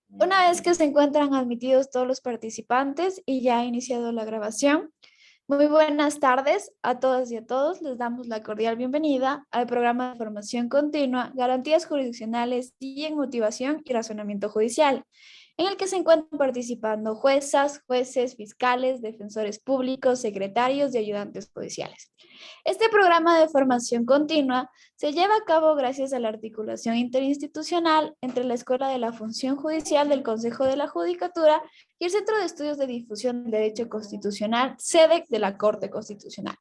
Una vez que se encuentran admitidos todos los participantes y ya ha iniciado la grabación, muy buenas tardes a todas y a todos. Les damos la cordial bienvenida al programa de formación continua, garantías jurisdiccionales y en motivación y razonamiento judicial, en el que se encuentran participando juezas, jueces, fiscales, defensores públicos, secretarios y ayudantes judiciales. Este programa de formación continua se lleva a cabo gracias a la articulación interinstitucional entre la Escuela de la Función Judicial del Consejo de la Judicatura y el Centro de Estudios de Difusión del Derecho Constitucional, SEDEC de la Corte Constitucional.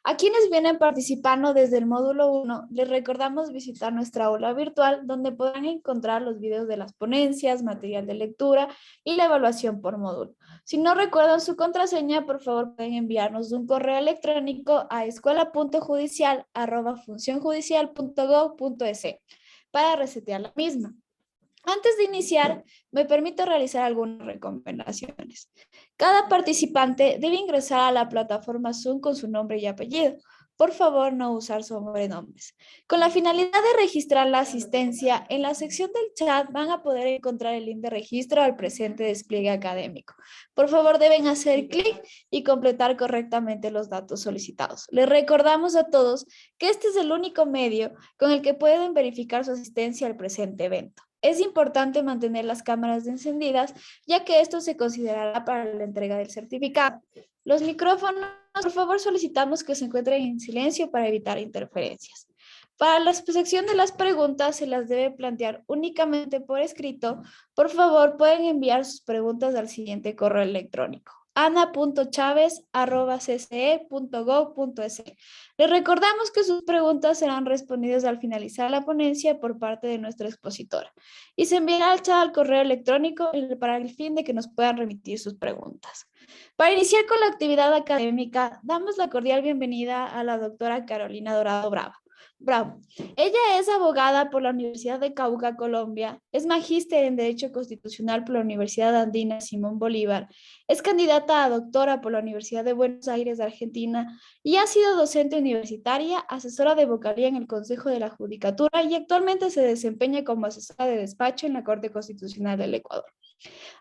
A quienes vienen participando desde el módulo 1, les recordamos visitar nuestra aula virtual, donde podrán encontrar los videos de las ponencias, material de lectura y la evaluación por módulo. Si no recuerdan su contraseña, por favor pueden enviarnos un correo electrónico a escuela.judicial@funcionjudicial.gov.es para resetear la misma. Antes de iniciar, me permito realizar algunas recomendaciones. Cada participante debe ingresar a la plataforma Zoom con su nombre y apellido. Por favor, no usar sobrenombres. Con la finalidad de registrar la asistencia, en la sección del chat van a poder encontrar el link de registro al presente despliegue académico. Por favor, deben hacer clic y completar correctamente los datos solicitados. Les recordamos a todos que este es el único medio con el que pueden verificar su asistencia al presente evento. Es importante mantener las cámaras encendidas, ya que esto se considerará para la entrega del certificado. Los micrófonos, por favor, solicitamos que se encuentren en silencio para evitar interferencias. Para la sección de las preguntas, se las debe plantear únicamente por escrito. Por favor, pueden enviar sus preguntas al siguiente correo electrónico: ana.chaves@cce.gov.es. Les recordamos que sus preguntas serán respondidas al finalizar la ponencia por parte de nuestra expositora y se enviará al chat al correo electrónico para el fin de que nos puedan remitir sus preguntas. Para iniciar con la actividad académica, damos la cordial bienvenida a la doctora Carolina Dorado Bravo. Ella es abogada por la Universidad de Cauca, Colombia, es magíster en Derecho Constitucional por la Universidad Andina Simón Bolívar, es candidata a doctora por la Universidad de Buenos Aires, Argentina, y ha sido docente universitaria, asesora de vocalía en el Consejo de la Judicatura y actualmente se desempeña como asesora de despacho en la Corte Constitucional del Ecuador.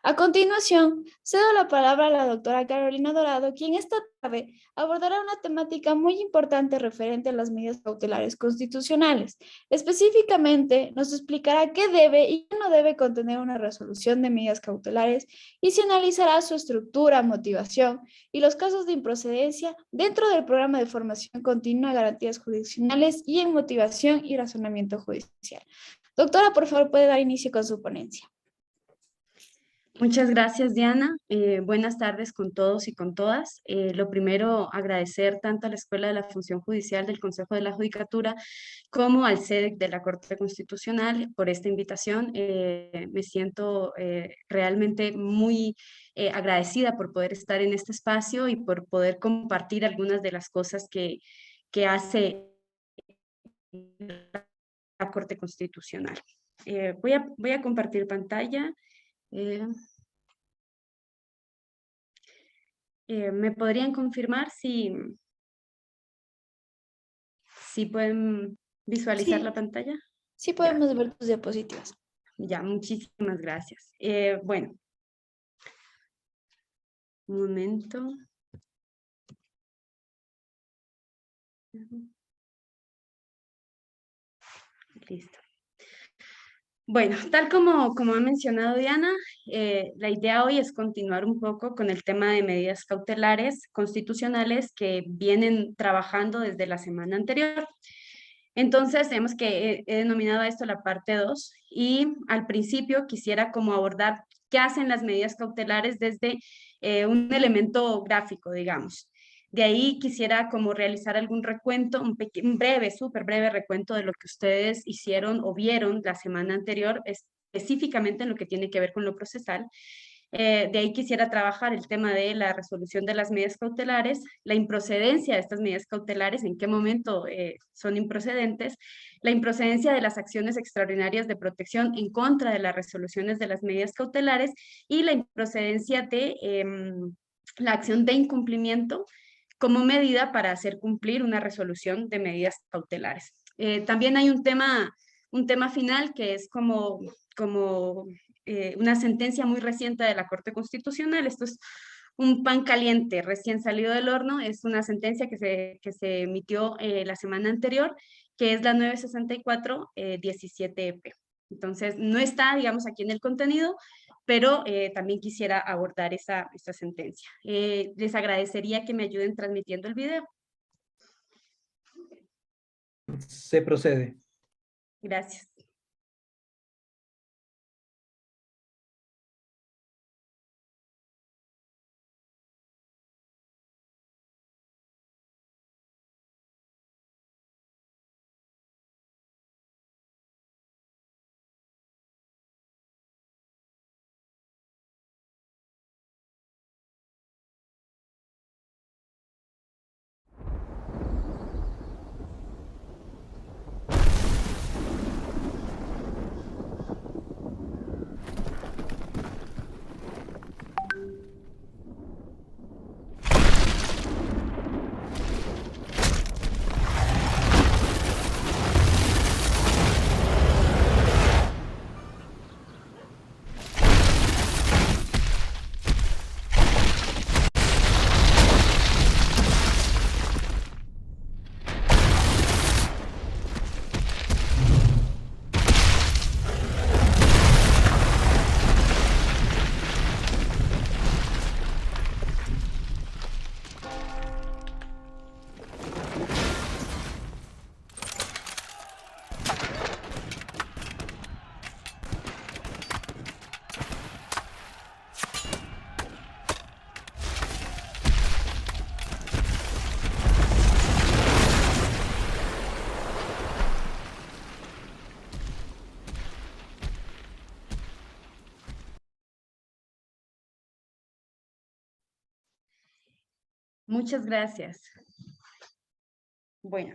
A continuación, cedo la palabra a la doctora Carolina Dorado, quien esta tarde abordará una temática muy importante referente a las medidas cautelares constitucionales. Específicamente, nos explicará qué debe y qué no debe contener una resolución de medidas cautelares y se analizará su estructura, motivación y los casos de improcedencia dentro del programa de formación continua, garantías jurisdiccionales y en motivación y razonamiento judicial. Doctora, por favor, puede dar inicio con su ponencia. Muchas gracias, Diana. Buenas tardes con todos y con todas. Lo primero, agradecer tanto a la Escuela de la Función Judicial del Consejo de la Judicatura como al SEDEC de la Corte Constitucional por esta invitación. Me siento realmente muy agradecida por poder estar en este espacio y por poder compartir algunas de las cosas que hace la Corte Constitucional. Voy a compartir pantalla. ¿Me podrían confirmar si pueden visualizar la Sí, pantalla? sí Ya, podemos ver tus diapositivas. ya, muchísimas gracias. Bueno, un momento. Listo. Bueno, tal como ha mencionado Diana, la idea hoy es continuar un poco con el tema de medidas cautelares constitucionales que vienen trabajando desde la semana anterior. Entonces, tenemos que he denominado a esto la parte 2 y al principio quisiera como abordar qué hacen las medidas cautelares desde un elemento gráfico, digamos. De ahí quisiera como realizar algún recuento, un breve, súper breve recuento de lo que ustedes hicieron o vieron la semana anterior, específicamente en lo que tiene que ver con lo procesal. De ahí quisiera trabajar el tema de la resolución de las medidas cautelares, la improcedencia de estas medidas cautelares, en qué momento son improcedentes, la improcedencia de las acciones extraordinarias de protección en contra de las resoluciones de las medidas cautelares y la improcedencia de la acción de incumplimiento como medida para hacer cumplir una resolución de medidas cautelares. También hay un tema final que es como una sentencia muy reciente de la Corte Constitucional. Esto es un pan caliente recién salido del horno. Es una sentencia que se emitió la semana anterior, que es la 964-17EP. Entonces, no está, digamos, aquí en el contenido, pero también quisiera abordar esta sentencia. Les agradecería que me ayuden transmitiendo el video. Se procede. Gracias. Muchas gracias. Bueno,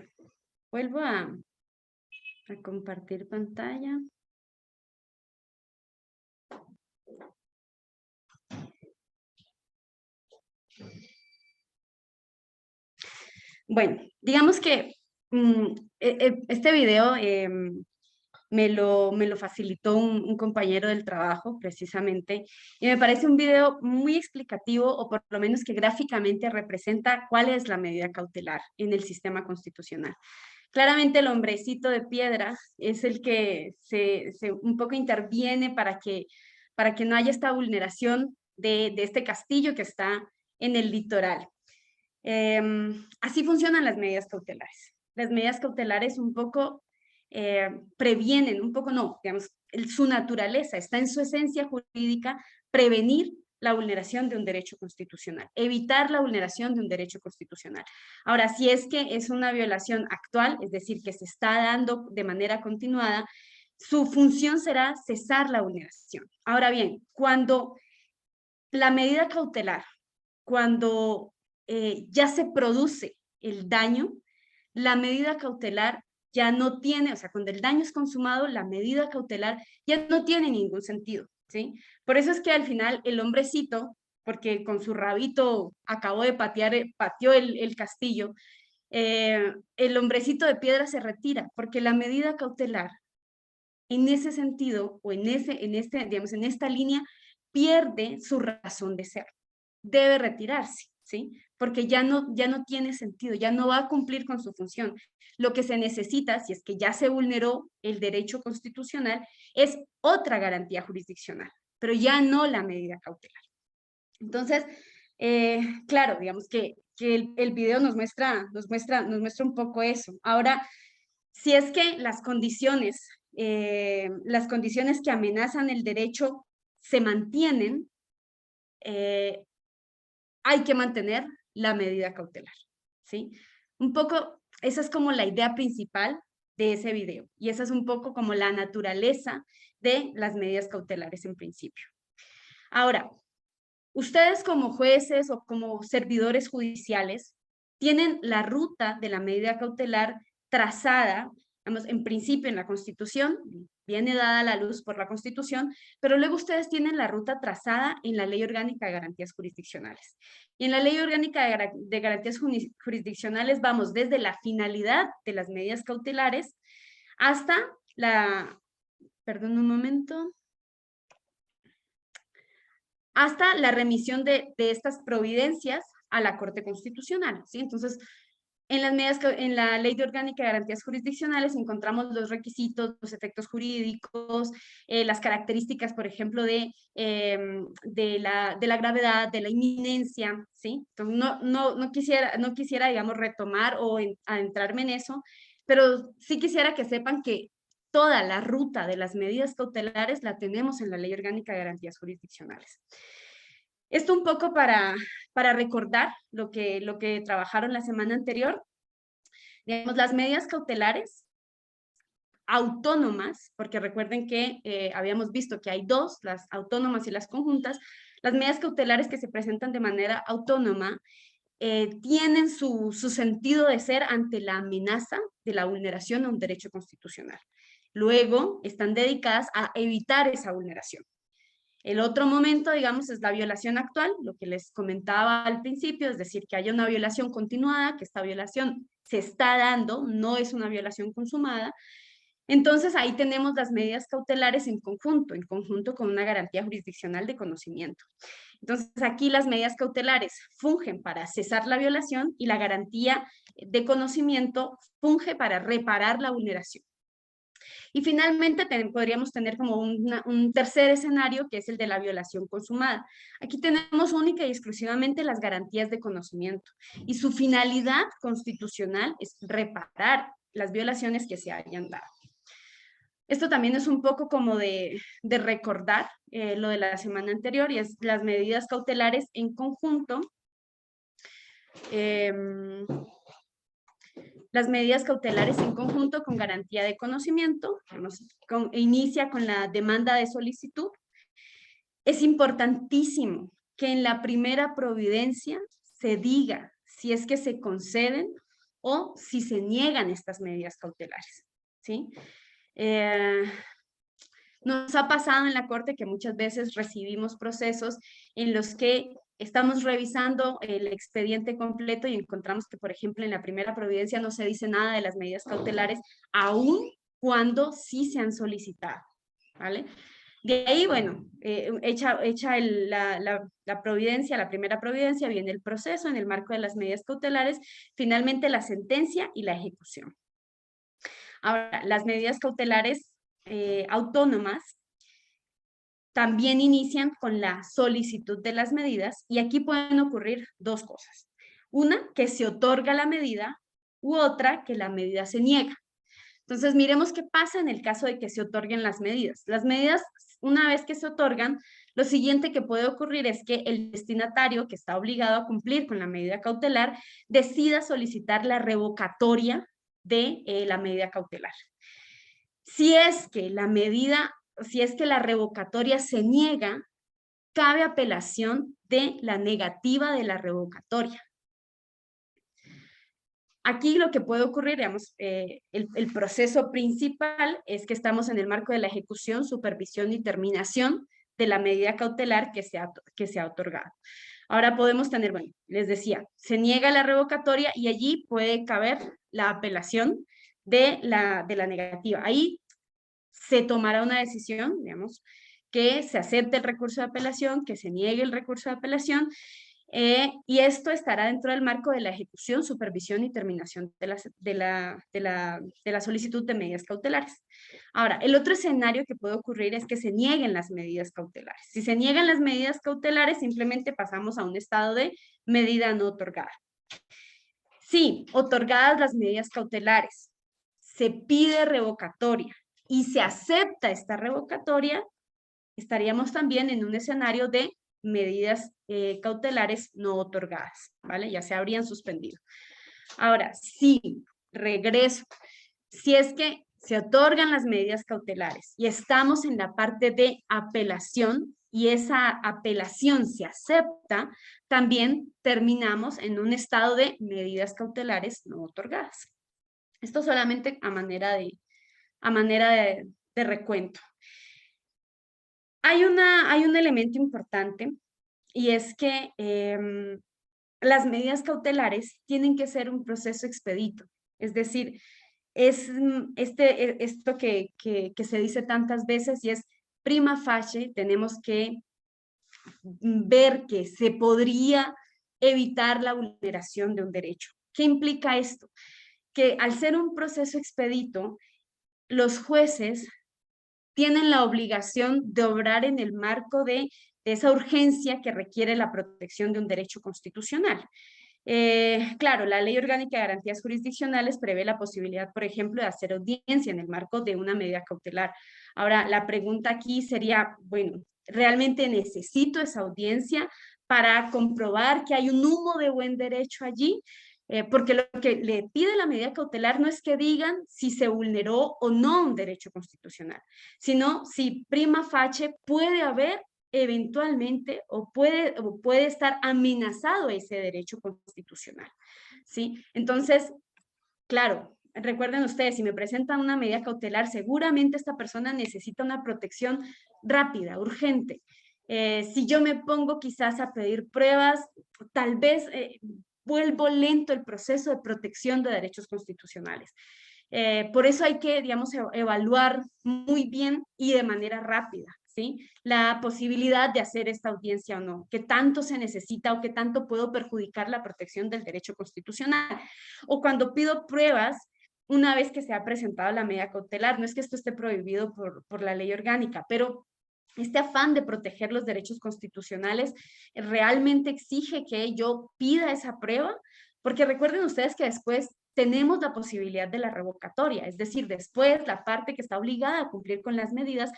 vuelvo a compartir pantalla. Bueno, digamos que este video me lo facilitó un compañero del trabajo, precisamente, y me parece un video muy explicativo, o por lo menos que gráficamente representa cuál es la medida cautelar en el sistema constitucional. Claramente el hombrecito de piedra es el que un poco interviene para que no haya esta vulneración de este castillo que está en el litoral. Así funcionan las medidas cautelares. Las medidas cautelares un poco previenen, un poco no, digamos, su naturaleza, está en su esencia jurídica, prevenir la vulneración de un derecho constitucional, evitar la vulneración de un derecho constitucional. Ahora, si es que es una violación actual, es decir, que se está dando de manera continuada, su función será cesar la vulneración. Ahora bien, cuando la medida cautelar, cuando ya se produce el daño, la medida cautelar ya no tiene, o sea, cuando el daño es consumado, la medida cautelar ya no tiene ningún sentido, ¿sí? Por eso es que al final el hombrecito, porque con su rabito acabó de pateó el castillo, el hombrecito de piedra se retira, porque la medida cautelar, en ese sentido, o digamos, en esta línea, pierde su razón de ser. Debe retirarse, ¿sí? Porque ya no tiene sentido, ya no va a cumplir con su función. Lo que se necesita, si es que ya se vulneró el derecho constitucional, es otra garantía jurisdiccional, pero ya no la medida cautelar. Entonces, claro, digamos que el video nos muestra un poco eso. Ahora, si es que las condiciones que amenazan el derecho se mantienen, hay que mantener la medida cautelar, ¿sí? Un poco, esa es como la idea principal de ese video, y esa es un poco como la naturaleza de las medidas cautelares en principio. Ahora, ustedes como jueces o como servidores judiciales tienen la ruta de la medida cautelar trazada, digamos, en principio en la Constitución, viene dada a la luz por la Constitución, pero luego ustedes tienen la ruta trazada en la Ley Orgánica de Garantías Jurisdiccionales. Y en la Ley Orgánica de Garantías Jurisdiccionales vamos desde la finalidad de las medidas cautelares hasta perdón un momento. hasta la remisión de estas providencias a la Corte Constitucional, ¿sí? Entonces, en la Ley de Orgánica de Garantías Jurisdiccionales encontramos los requisitos, los efectos jurídicos, las características, por ejemplo, de la gravedad, de la inminencia, ¿sí? Entonces, no quisiera, digamos, retomar o adentrarme en eso, pero sí quisiera que sepan que toda la ruta de las medidas cautelares la tenemos en la Ley Orgánica de Garantías Jurisdiccionales. Esto un poco para recordar lo que trabajaron la semana anterior. Digamos, las medidas cautelares autónomas, porque recuerden que habíamos visto que hay dos, las autónomas y las conjuntas. Las medidas cautelares que se presentan de manera autónoma tienen su sentido de ser ante la amenaza de la vulneración a un derecho constitucional. Luego, están dedicadas a evitar esa vulneración. El otro momento, digamos, es la violación actual, lo que les comentaba al principio, es decir, que haya una violación continuada, que esta violación se está dando, no es una violación consumada. Entonces, ahí tenemos las medidas cautelares en conjunto con una garantía jurisdiccional de conocimiento. Entonces, aquí las medidas cautelares fungen para cesar la violación y la garantía de conocimiento funge para reparar la vulneración. Y finalmente podríamos tener como un tercer escenario, que es el de la violación consumada. Aquí tenemos única y exclusivamente las garantías de conocimiento, y su finalidad constitucional es reparar las violaciones que se hayan dado. Esto también es un poco como de recordar lo de la semana anterior, y es las medidas cautelares en conjunto. Las medidas cautelares en conjunto con garantía de conocimiento, inicia con la demanda de solicitud. Es importantísimo que en la primera providencia se diga si es que se conceden o si se niegan estas medidas cautelares, ¿sí? Nos ha pasado en la Corte que muchas veces recibimos procesos en los que estamos revisando el expediente completo y encontramos que, por ejemplo, en la primera providencia no se dice nada de las medidas cautelares, aun cuando sí se han solicitado, ¿vale? De ahí, bueno, hecha la providencia, la primera providencia, viene el proceso en el marco de las medidas cautelares, finalmente la sentencia y la ejecución. Ahora, las medidas cautelares autónomas también inician con la solicitud de las medidas, y aquí pueden ocurrir dos cosas. Una, que se otorga la medida, u otra, que la medida se niega. Entonces, miremos qué pasa en el caso de que se otorguen las medidas. Las medidas, una vez que se otorgan, lo siguiente que puede ocurrir es que el destinatario, que está obligado a cumplir con la medida cautelar, decida solicitar la revocatoria de la medida cautelar. Si es que la revocatoria se niega, cabe apelación de la negativa de la revocatoria. Aquí lo que puede ocurrir, digamos, el proceso principal es que estamos en el marco de la ejecución, supervisión y terminación de la medida cautelar que se ha otorgado. Ahora podemos tener, bueno, les decía, se niega la revocatoria y allí puede caber la apelación de la negativa. Ahí se tomará una decisión, digamos, que se acepte el recurso de apelación, que se niegue el recurso de apelación, y esto estará dentro del marco de la ejecución, supervisión y terminación de la solicitud de medidas cautelares. Ahora, el otro escenario que puede ocurrir es que se nieguen las medidas cautelares. Si se niegan las medidas cautelares, simplemente pasamos a un estado de medida no otorgada. Si otorgadas las medidas cautelares, se pide revocatoria y se acepta esta revocatoria, estaríamos también en un escenario de medidas cautelares no otorgadas, ¿vale? Ya se habrían suspendido. Ahora, si es que se otorgan las medidas cautelares y estamos en la parte de apelación y esa apelación se acepta, también terminamos en un estado de medidas cautelares no otorgadas. Esto solamente a manera de recuento. Hay un elemento importante, y es que las medidas cautelares tienen que ser un proceso expedito. Es decir, es esto que se dice tantas veces, y es prima facie, tenemos que ver que se podría evitar la vulneración de un derecho. ¿Qué implica esto? Que al ser un proceso expedito, los jueces tienen la obligación de obrar en el marco de esa urgencia que requiere la protección de un derecho constitucional. Claro, la Ley Orgánica de Garantías Jurisdiccionales prevé la posibilidad, por ejemplo, de hacer audiencia en el marco de una medida cautelar. Ahora, la pregunta aquí sería, bueno, ¿realmente necesito esa audiencia para comprobar que hay un humo de buen derecho allí? Porque lo que le pide la medida cautelar no es que digan si se vulneró o no un derecho constitucional, sino si prima facie puede haber eventualmente o puede estar amenazado ese derecho constitucional, ¿sí? Entonces, claro, recuerden ustedes, si me presentan una medida cautelar, seguramente esta persona necesita una protección rápida, urgente. Si yo me pongo quizás a pedir pruebas, tal vez vuelvo lento el proceso de protección de derechos constitucionales. Por eso hay que, digamos, evaluar muy bien y de manera rápida, ¿sí? La posibilidad de hacer esta audiencia o no, qué tanto se necesita o qué tanto puedo perjudicar la protección del derecho constitucional. O cuando pido pruebas, una vez que se ha presentado la medida cautelar, no es que esto esté prohibido por la ley orgánica, pero este afán de proteger los derechos constitucionales realmente exige que yo pida esa prueba, porque recuerden ustedes que después tenemos la posibilidad de la revocatoria, es decir, después la parte que está obligada a cumplir con las medidas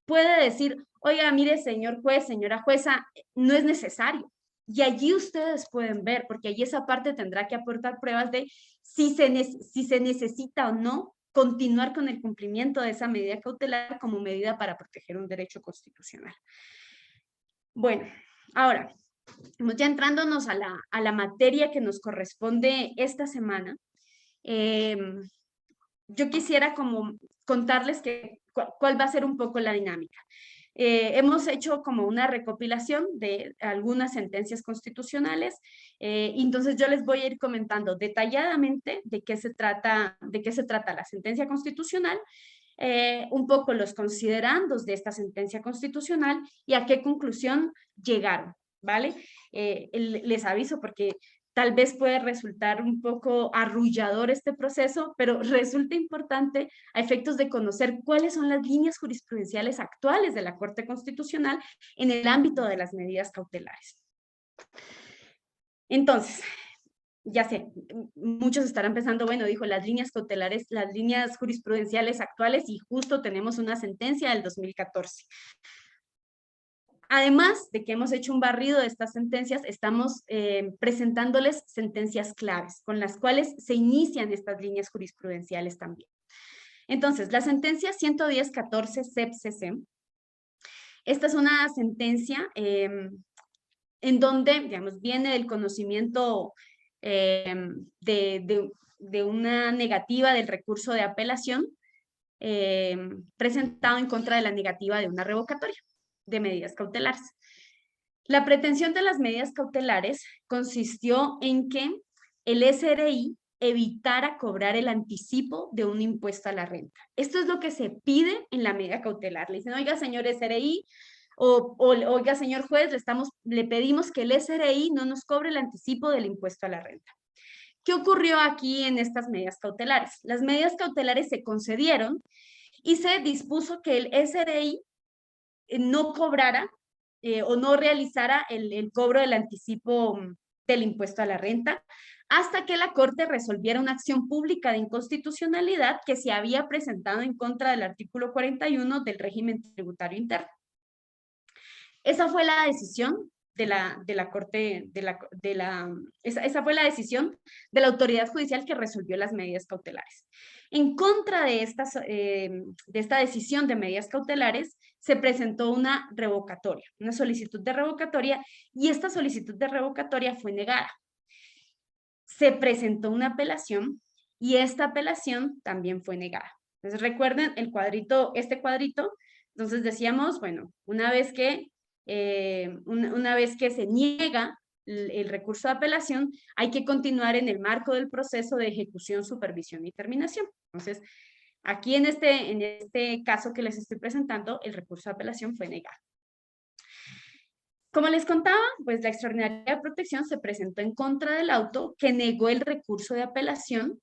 puede decir, oiga, mire, señor juez, señora jueza, no es necesario. Y allí ustedes pueden ver, porque allí esa parte tendrá que aportar pruebas de si se necesita o no continuar con el cumplimiento de esa medida cautelar como medida para proteger un derecho constitucional. Bueno, ahora, ya entrándonos a la materia que nos corresponde esta semana, yo quisiera como contarles cuál va a ser un poco la dinámica. Hemos hecho como una recopilación de algunas sentencias constitucionales, entonces yo les voy a ir comentando detalladamente de qué se trata la sentencia constitucional, un poco los considerandos de esta sentencia constitucional y a qué conclusión llegaron, ¿vale? Les aviso porque tal vez puede resultar un poco arrullador este proceso, pero resulta importante a efectos de conocer cuáles son las líneas jurisprudenciales actuales de la Corte Constitucional en el ámbito de las medidas cautelares. Entonces, ya sé, muchos estarán pensando, bueno, dijo las líneas cautelares, las líneas jurisprudenciales actuales y justo tenemos una sentencia del 2014. Además de que hemos hecho un barrido de estas sentencias, estamos presentándoles sentencias claves con las cuales se inician estas líneas jurisprudenciales también. Entonces, la sentencia 110-14 CEP-CC, esta es una sentencia en donde, digamos, viene del conocimiento de una negativa del recurso de apelación presentado en contra de la negativa de una revocatoria de medidas cautelares. La pretensión de las medidas cautelares consistió en que el SRI evitara cobrar el anticipo de un impuesto a la renta. Esto es lo que se pide en la medida cautelar. Le dicen, oiga, señor SRI, o oiga, señor juez, le pedimos que el SRI no nos cobre el anticipo del impuesto a la renta. ¿Qué ocurrió aquí en estas medidas cautelares? Las medidas cautelares se concedieron y se dispuso que el SRI no cobrara o no realizara el cobro del anticipo del impuesto a la renta hasta que la Corte resolviera una acción pública de inconstitucionalidad que se había presentado en contra del artículo 41 del régimen tributario interno. Esa fue la decisión de la Corte, esa fue la decisión de la autoridad judicial que resolvió las medidas cautelares. En contra de esta decisión de medidas cautelares, se presentó una revocatoria, una solicitud de revocatoria, y esta solicitud de revocatoria fue negada. Se presentó una apelación y esta apelación también fue negada. Entonces recuerden este cuadrito, entonces decíamos, bueno, una vez que se niega el recurso de apelación, hay que continuar en el marco del proceso de ejecución, supervisión y terminación. Entonces, aquí en este caso que les estoy presentando, el recurso de apelación fue negado. Como les contaba, pues la extraordinaria protección se presentó en contra del auto, que negó el recurso de apelación,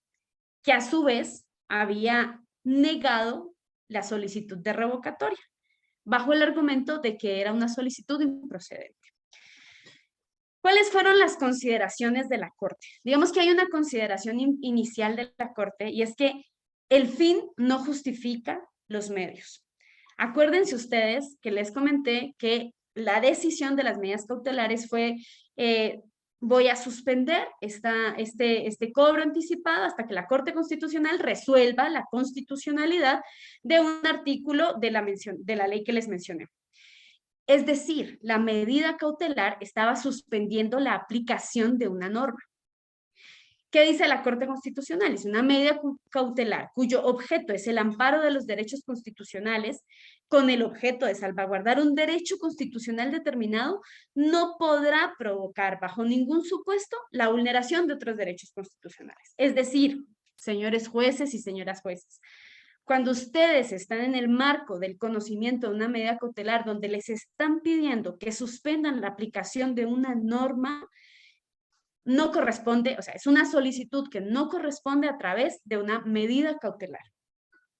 que a su vez había negado la solicitud de revocatoria, bajo el argumento de que era una solicitud improcedente. ¿Cuáles fueron las consideraciones de la Corte? Digamos que hay una consideración inicial de la Corte, y es que el fin no justifica los medios. Acuérdense ustedes que les comenté que la decisión de las medidas cautelares fue, voy a suspender este cobro anticipado hasta que la Corte Constitucional resuelva la constitucionalidad de un artículo de la ley que les mencioné. Es decir, la medida cautelar estaba suspendiendo la aplicación de una norma. ¿Qué dice la Corte Constitucional? Es una medida cautelar cuyo objeto es el amparo de los derechos constitucionales con el objeto de salvaguardar un derecho constitucional determinado, no podrá provocar bajo ningún supuesto la vulneración de otros derechos constitucionales. Es decir, señores jueces y señoras jueces, cuando ustedes están en el marco del conocimiento de una medida cautelar donde les están pidiendo que suspendan la aplicación de una norma, no corresponde, o sea, es una solicitud que no corresponde a través de una medida cautelar.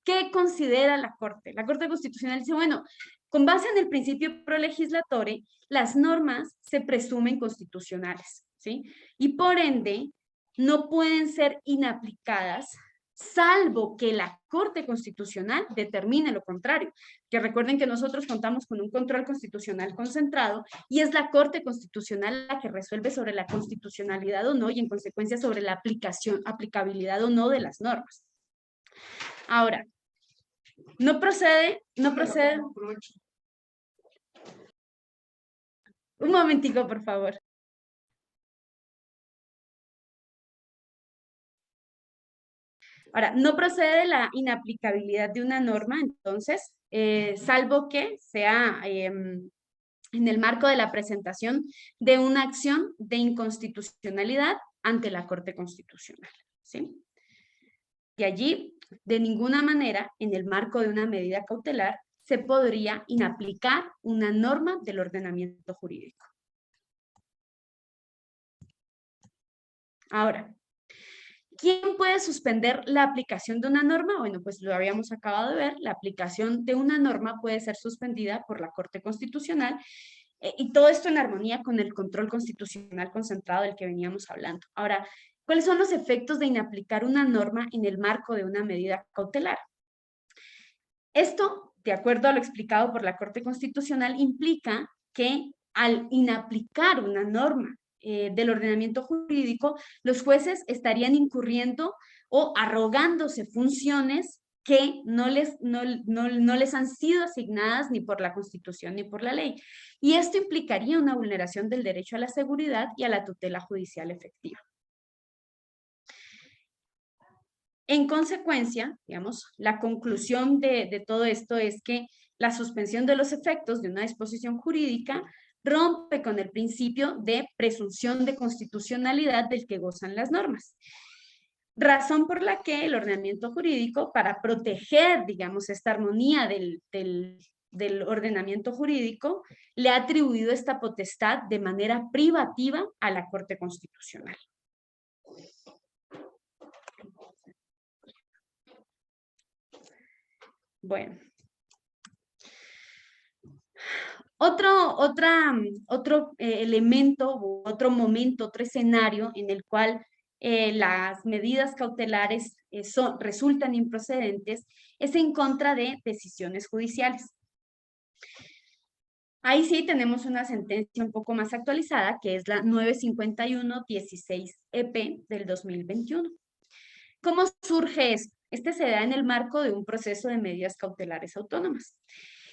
¿Qué considera la Corte? La Corte Constitucional dice, bueno, con base en el principio pro legislatore, las normas se presumen constitucionales, ¿sí? Y por ende, no pueden ser inaplicadas salvo que la Corte Constitucional determine lo contrario. Que recuerden que nosotros contamos con un control constitucional concentrado y es la Corte Constitucional la que resuelve sobre la constitucionalidad o no y en consecuencia sobre la aplicabilidad o no de las normas. Ahora, no procede. Un momentico, por favor. Ahora, no procede la inaplicabilidad de una norma, entonces, salvo que sea en el marco de la presentación de una acción de inconstitucionalidad ante la Corte Constitucional, ¿sí? Y allí, de ninguna manera, en el marco de una medida cautelar, se podría inaplicar una norma del ordenamiento jurídico. Ahora, ¿quién puede suspender la aplicación de una norma? Bueno, pues lo habíamos acabado de ver, la aplicación de una norma puede ser suspendida por la Corte Constitucional y todo esto en armonía con el control constitucional concentrado del que veníamos hablando. Ahora, ¿cuáles son los efectos de inaplicar una norma en el marco de una medida cautelar? Esto, de acuerdo a lo explicado por la Corte Constitucional, implica que al inaplicar una norma del ordenamiento jurídico, los jueces estarían incurriendo o arrogándose funciones que no les han sido asignadas ni por la Constitución ni por la ley. Y esto implicaría una vulneración del derecho a la seguridad y a la tutela judicial efectiva. En consecuencia, digamos, la conclusión de todo esto es que la suspensión de los efectos de una disposición jurídica rompe con el principio de presunción de constitucionalidad del que gozan las normas. Razón por la que el ordenamiento jurídico, para proteger, digamos, esta armonía del ordenamiento jurídico, le ha atribuido esta potestad de manera privativa a la Corte Constitucional. Bueno. Otro elemento, otro momento, otro escenario en el cual las medidas cautelares resultan improcedentes es en contra de decisiones judiciales. Ahí sí tenemos una sentencia un poco más actualizada, que es la 951-16-EP del 2021. ¿Cómo surge esto? Este se da en el marco de un proceso de medidas cautelares autónomas.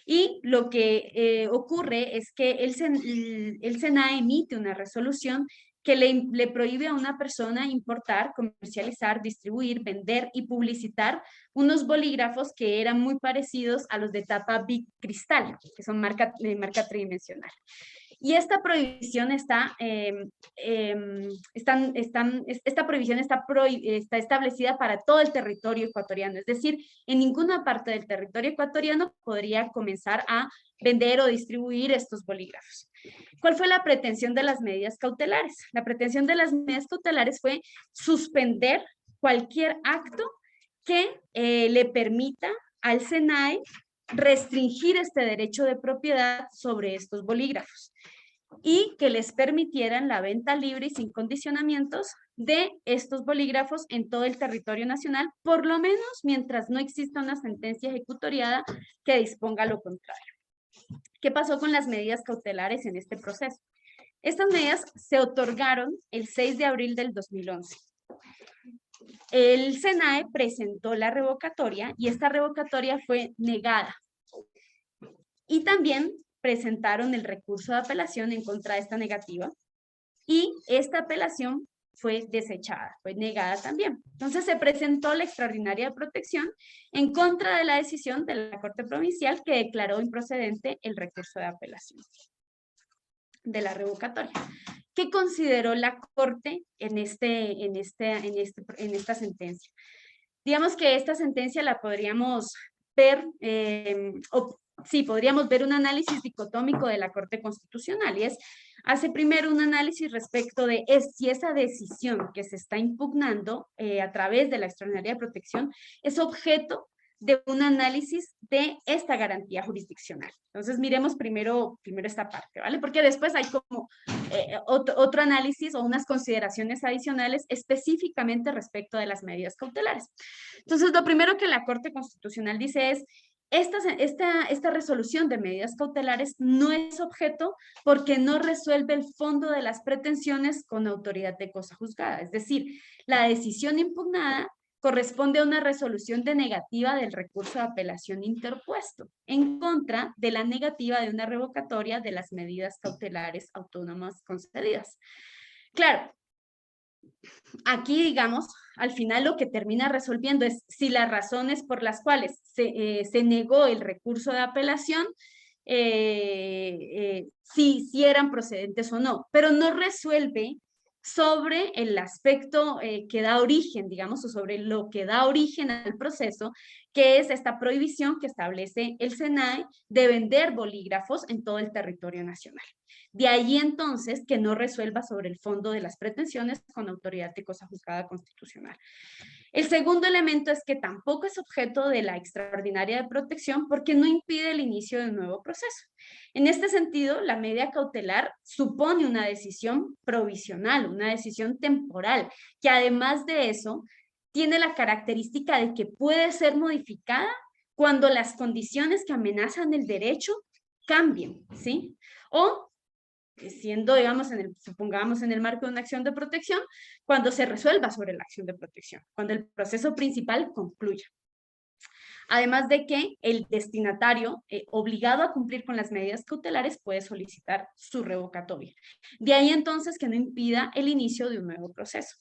Y lo que ocurre es que el SENA emite una resolución que le prohíbe a una persona importar, comercializar, distribuir, vender y publicitar unos bolígrafos que eran muy parecidos a los de tapa Big Cristal, que son marca tridimensional. Y esta prohibición está establecida para todo el territorio ecuatoriano, es decir, en ninguna parte del territorio ecuatoriano podría comenzar a vender o distribuir estos bolígrafos. ¿Cuál fue la pretensión de las medidas cautelares? La pretensión de las medidas cautelares fue suspender cualquier acto que le permita al SENAE restringir este derecho de propiedad sobre estos bolígrafos y que les permitieran la venta libre y sin condicionamientos de estos bolígrafos en todo el territorio nacional, por lo menos mientras no exista una sentencia ejecutoriada que disponga lo contrario. ¿Qué pasó con las medidas cautelares en este proceso? Estas medidas se otorgaron el 6 de abril del 2011. El SENAE presentó la revocatoria y esta revocatoria fue negada. Y también presentaron el recurso de apelación en contra de esta negativa y esta apelación fue desechada, fue negada también. Entonces se presentó la extraordinaria de protección en contra de la decisión de la Corte Provincial que declaró improcedente el recurso de apelación de la revocatoria. ¿Qué consideró la Corte en esta sentencia? Digamos que esta sentencia la podríamos ver, podríamos ver un análisis dicotómico de la Corte Constitucional, y hace primero un análisis respecto de si esa decisión que se está impugnando a través de la extraordinaria protección es objeto de un análisis de esta garantía jurisdiccional. Entonces, miremos primero esta parte, ¿vale? Porque después hay como otro análisis o unas consideraciones adicionales específicamente respecto de las medidas cautelares. Entonces, lo primero que la Corte Constitucional dice es, esta resolución de medidas cautelares no es objeto porque no resuelve el fondo de las pretensiones con autoridad de cosa juzgada. Es decir, la decisión impugnada corresponde a una resolución de negativa del recurso de apelación interpuesto en contra de la negativa de una revocatoria de las medidas cautelares autónomas concedidas. Claro, aquí, digamos, al final lo que termina resolviendo es si las razones por las cuales se negó el recurso de apelación, si eran procedentes o no, pero no resuelve sobre el aspecto que da origen, digamos, o sobre lo que da origen al proceso, que es esta prohibición que establece el SENAE de vender bolígrafos en todo el territorio nacional. De ahí entonces que no resuelva sobre el fondo de las pretensiones con autoridad de cosa juzgada constitucional. El segundo elemento es que tampoco es objeto de la extraordinaria de protección porque no impide el inicio de un nuevo proceso. En este sentido, la medida cautelar supone una decisión provisional, una decisión temporal, que además de eso tiene la característica de que puede ser modificada cuando las condiciones que amenazan el derecho cambien, ¿sí? O siendo, digamos, supongamos en el marco de una acción de protección, cuando se resuelva sobre la acción de protección, cuando el proceso principal concluya. Además de que el destinatario, obligado a cumplir con las medidas cautelares, puede solicitar su revocatoria. De ahí entonces que no impida el inicio de un nuevo proceso.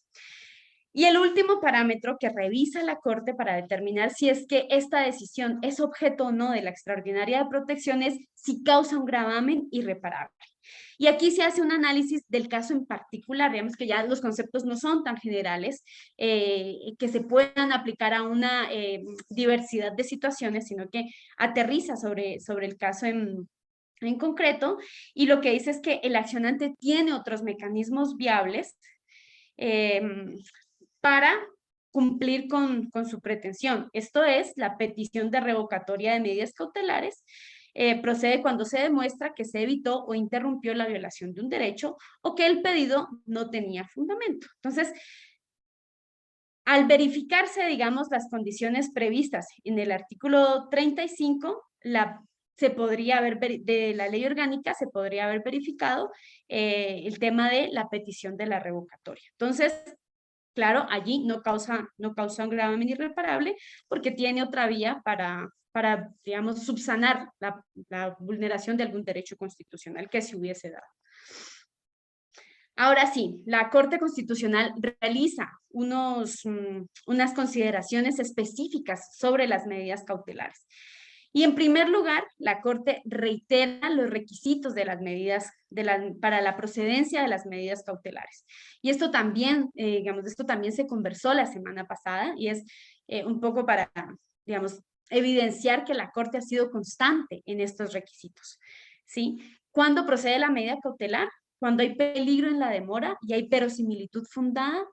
Y el último parámetro que revisa la Corte para determinar si es que esta decisión es objeto o no de la extraordinaria de protección es si causa un gravamen irreparable. Y aquí se hace un análisis del caso en particular, digamos que ya los conceptos no son tan generales, que se puedan aplicar a una diversidad de situaciones, sino que aterriza sobre el caso en concreto, y lo que dice es que el accionante tiene otros mecanismos viables para cumplir con su pretensión. Esto es la petición de revocatoria de medidas cautelares, procede cuando se demuestra que se evitó o interrumpió la violación de un derecho o que el pedido no tenía fundamento. Entonces, al verificarse, digamos, las condiciones previstas en el artículo 35, de la ley orgánica se podría haber verificado el tema de la petición de la revocatoria. Entonces, claro, allí no causa un gravamen irreparable porque tiene otra vía para digamos, subsanar la vulneración de algún derecho constitucional que se hubiese dado. Ahora sí, la Corte Constitucional realiza unas consideraciones específicas sobre las medidas cautelares. Y en primer lugar, la Corte reitera los requisitos de las medidas para la procedencia de las medidas cautelares. Y esto también, digamos, de esto también se conversó la semana pasada y es un poco para, digamos, evidenciar que la Corte ha sido constante en estos requisitos, ¿sí? ¿Cuándo procede la medida cautelar? Cuando hay peligro en la demora y hay verosimilitud fundada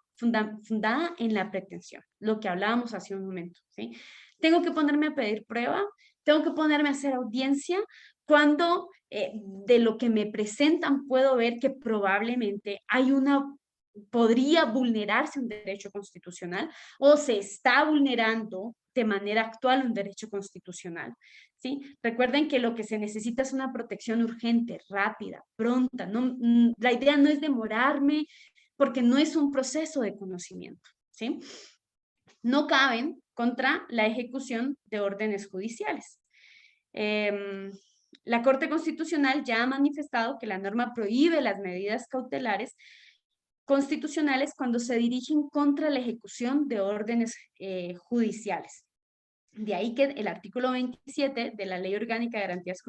en la pretensión, lo que hablábamos hace un momento, ¿sí? Tengo que ponerme a pedir prueba, tengo que ponerme a hacer audiencia, cuando de lo que me presentan puedo ver que probablemente podría vulnerarse un derecho constitucional o se está vulnerando de manera actual un derecho constitucional, ¿sí? Recuerden que lo que se necesita es una protección urgente, rápida, pronta. La idea no es demorarme porque no es un proceso de conocimiento, ¿sí? No caben contra la ejecución de órdenes judiciales. La Corte Constitucional ya ha manifestado que la norma prohíbe las medidas cautelares constitucionales cuando se dirigen contra la ejecución de órdenes judiciales. De ahí que el artículo 27 de la Ley Orgánica de Garantías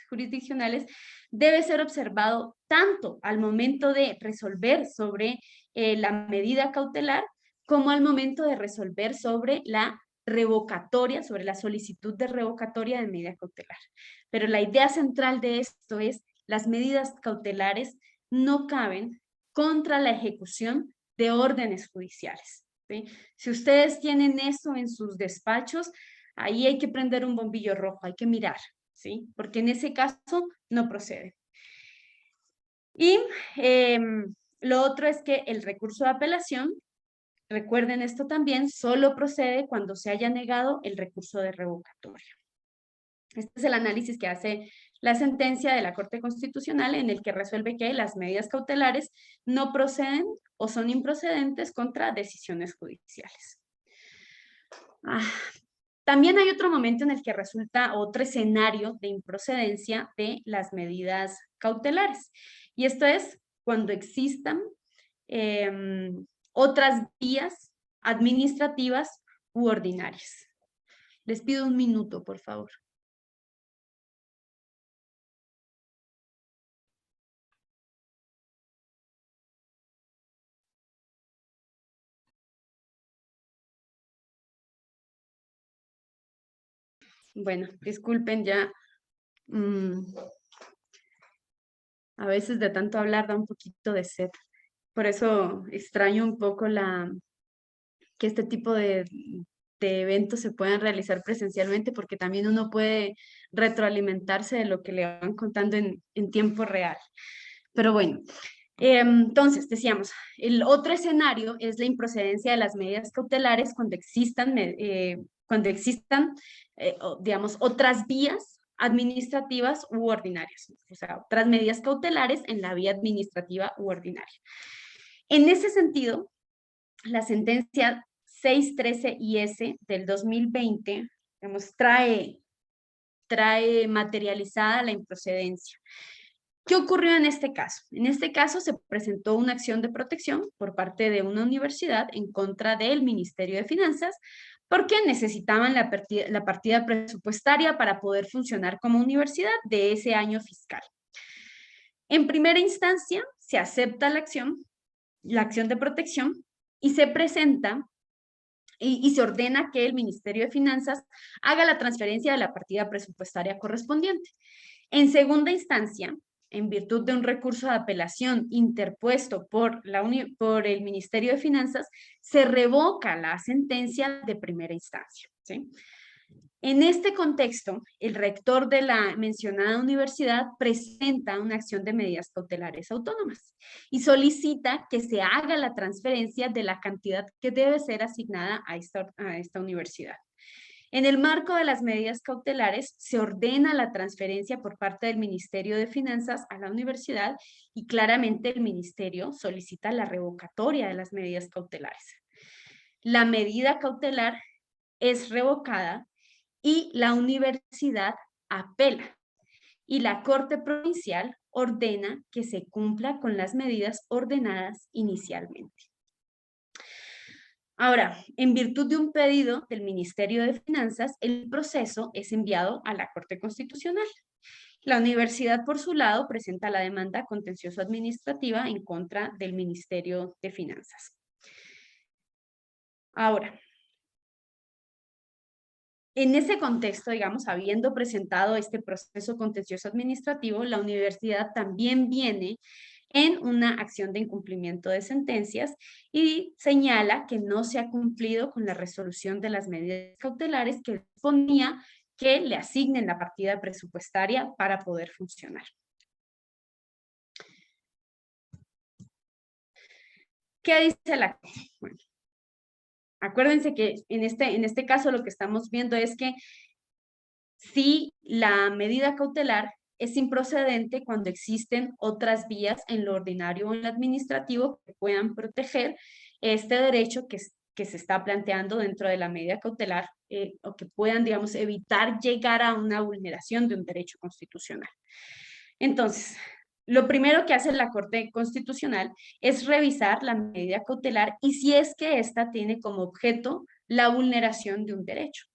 Jurisdiccionales debe ser observado tanto al momento de resolver sobre la medida cautelar como al momento de resolver sobre la revocatoria, sobre la solicitud de revocatoria de medida cautelar. Pero la idea central de esto es las medidas cautelares no caben contra la ejecución de órdenes judiciales, ¿sí? Si ustedes tienen eso en sus despachos, ahí hay que prender un bombillo rojo, hay que mirar, ¿sí? Porque en ese caso no procede. Y lo otro es que el recurso de apelación, recuerden esto también, solo procede cuando se haya negado el recurso de revocatoria. Este es el análisis que hace la sentencia de la Corte Constitucional en el que resuelve que las medidas cautelares no proceden o son improcedentes contra decisiones judiciales. También hay otro momento en el que resulta otro escenario de improcedencia de las medidas cautelares. Y esto es cuando existan otras vías administrativas u ordinarias. Les pido un minuto, por favor. Bueno, disculpen ya. A veces de tanto hablar da un poquito de sed. Por eso extraño un poco que este tipo de eventos se puedan realizar presencialmente, porque también uno puede retroalimentarse de lo que le van contando en tiempo real. Pero bueno, entonces decíamos, el otro escenario es la improcedencia de las medidas cautelares cuando existan, digamos, otras vías administrativas u ordinarias, o sea, otras medidas cautelares en la vía administrativa u ordinaria. En ese sentido, la sentencia 613-IS del 2020, digamos, trae materializada la improcedencia. ¿Qué ocurrió en este caso? En este caso se presentó una acción de protección por parte de una universidad en contra del Ministerio de Finanzas porque necesitaban la partida presupuestaria para poder funcionar como universidad de ese año fiscal. En primera instancia, se acepta la acción de protección, y se presenta y se ordena que el Ministerio de Finanzas haga la transferencia de la partida presupuestaria correspondiente. En segunda instancia, en virtud de un recurso de apelación interpuesto por el Ministerio de Finanzas, se revoca la sentencia de primera instancia, ¿sí? En este contexto, el rector de la mencionada universidad presenta una acción de medidas cautelares autónomas y solicita que se haga la transferencia de la cantidad que debe ser asignada a esta universidad. En el marco de las medidas cautelares, se ordena la transferencia por parte del Ministerio de Finanzas a la universidad y claramente el ministerio solicita la revocatoria de las medidas cautelares. La medida cautelar es revocada y la universidad apela y la Corte Provincial ordena que se cumpla con las medidas ordenadas inicialmente. Ahora, en virtud de un pedido del Ministerio de Finanzas, el proceso es enviado a la Corte Constitucional. La universidad, por su lado, presenta la demanda contencioso-administrativa en contra del Ministerio de Finanzas. Ahora, en ese contexto, digamos, habiendo presentado este proceso contencioso-administrativo, la universidad también viene en una acción de incumplimiento de sentencias y señala que no se ha cumplido con la resolución de las medidas cautelares que disponía que le asignen la partida presupuestaria para poder funcionar. ¿Qué dice la Corte? Bueno, acuérdense que en este caso lo que estamos viendo es que si la medida cautelar es improcedente cuando existen otras vías en lo ordinario o en lo administrativo que puedan proteger este derecho que se está planteando dentro de la medida cautelar o que puedan, digamos, evitar llegar a una vulneración de un derecho constitucional. Entonces, lo primero que hace la Corte Constitucional es revisar la medida cautelar y si es que ésta tiene como objeto la vulneración de un derecho.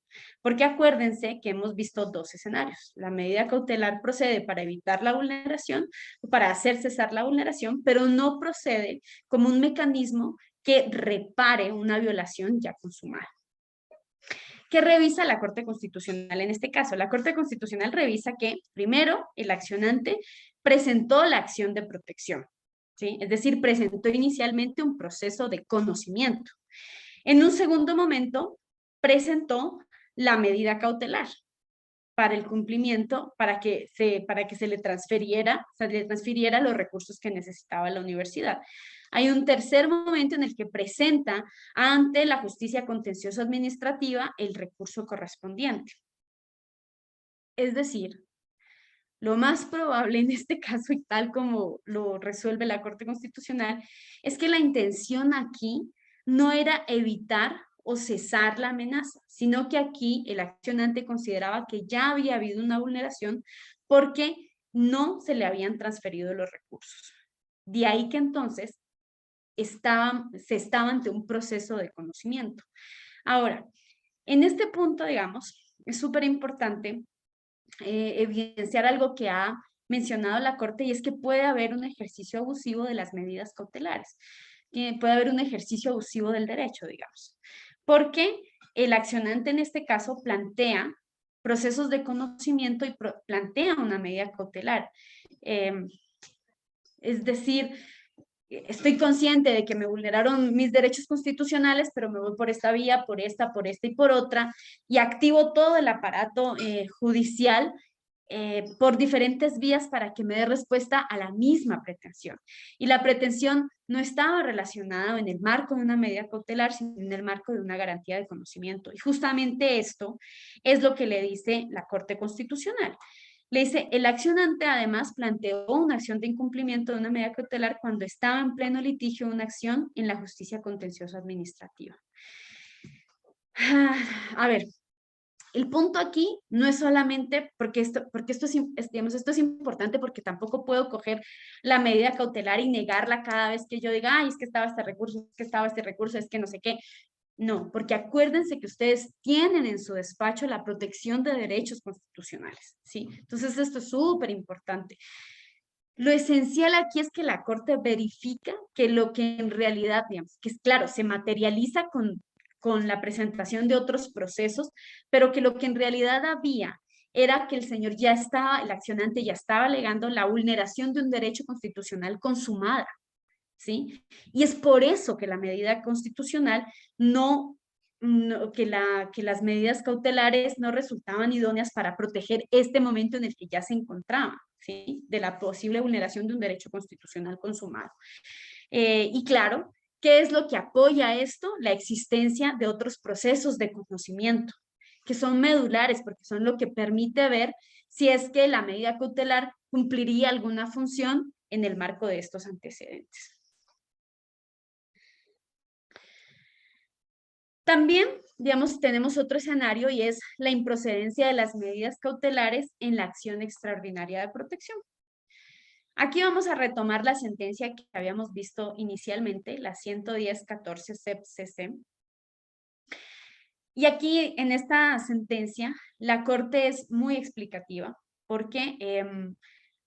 Porque acuérdense que hemos visto dos escenarios. La medida cautelar procede para evitar la vulneración, para hacer cesar la vulneración, pero no procede como un mecanismo que repare una violación ya consumada. ¿Qué revisa la Corte Constitucional en este caso? La Corte Constitucional revisa que, primero, el accionante presentó la acción de protección, ¿sí? Es decir, presentó inicialmente un proceso de conocimiento. En un segundo momento, presentó la medida cautelar para el cumplimiento, para que se le transfiriera los recursos que necesitaba la universidad. Hay un tercer momento en el que presenta ante la justicia contencioso administrativa el recurso correspondiente. Es decir, lo más probable en este caso, y tal como lo resuelve la Corte Constitucional, es que la intención aquí no era evitar o cesar la amenaza, sino que aquí el accionante consideraba que ya había habido una vulneración porque no se le habían transferido los recursos. De ahí que entonces se estaba ante un proceso de conocimiento. Ahora, en este punto, digamos, es súper importante evidenciar algo que ha mencionado la Corte y es que puede haber un ejercicio abusivo de las medidas cautelares, que puede haber un ejercicio abusivo del derecho, digamos, porque el accionante en este caso plantea procesos de conocimiento y plantea una medida cautelar. Es decir, estoy consciente de que me vulneraron mis derechos constitucionales, pero me voy por esta vía, por esta y por otra, y activo todo el aparato judicial por diferentes vías para que me dé respuesta a la misma pretensión. Y la pretensión no estaba relacionada en el marco de una medida cautelar, sino en el marco de una garantía de conocimiento. Y justamente esto es lo que le dice la Corte Constitucional. Le dice, el accionante además planteó una acción de incumplimiento de una medida cautelar cuando estaba en pleno litigio una acción en la justicia contencioso administrativa. A ver, el punto aquí no es solamente porque esto es importante porque tampoco puedo coger la medida cautelar y negarla cada vez que yo diga, ay, es que estaba este recurso, es que estaba este recurso, es que no sé qué. No, porque acuérdense que ustedes tienen en su despacho la protección de derechos constitucionales, ¿sí? Entonces esto es súper importante. Lo esencial aquí es que la Corte verifica que lo que en realidad, digamos, que es claro, se materializa con la presentación de otros procesos, pero que lo que en realidad había era que el señor el accionante ya estaba alegando la vulneración de un derecho constitucional consumada, ¿sí? Y es por eso que la medida constitucional que las medidas cautelares no resultaban idóneas para proteger este momento en el que ya se encontraba, ¿sí? De la posible vulneración de un derecho constitucional consumado. Y claro, ¿qué es lo que apoya esto? La existencia de otros procesos de conocimiento, que son medulares, porque son lo que permite ver si es que la medida cautelar cumpliría alguna función en el marco de estos antecedentes. También, digamos, tenemos otro escenario y es la improcedencia de las medidas cautelares en la acción extraordinaria de protección. Aquí vamos a retomar la sentencia que habíamos visto inicialmente, la 110-14 CEP-CC, Y aquí en esta sentencia la Corte es muy explicativa porque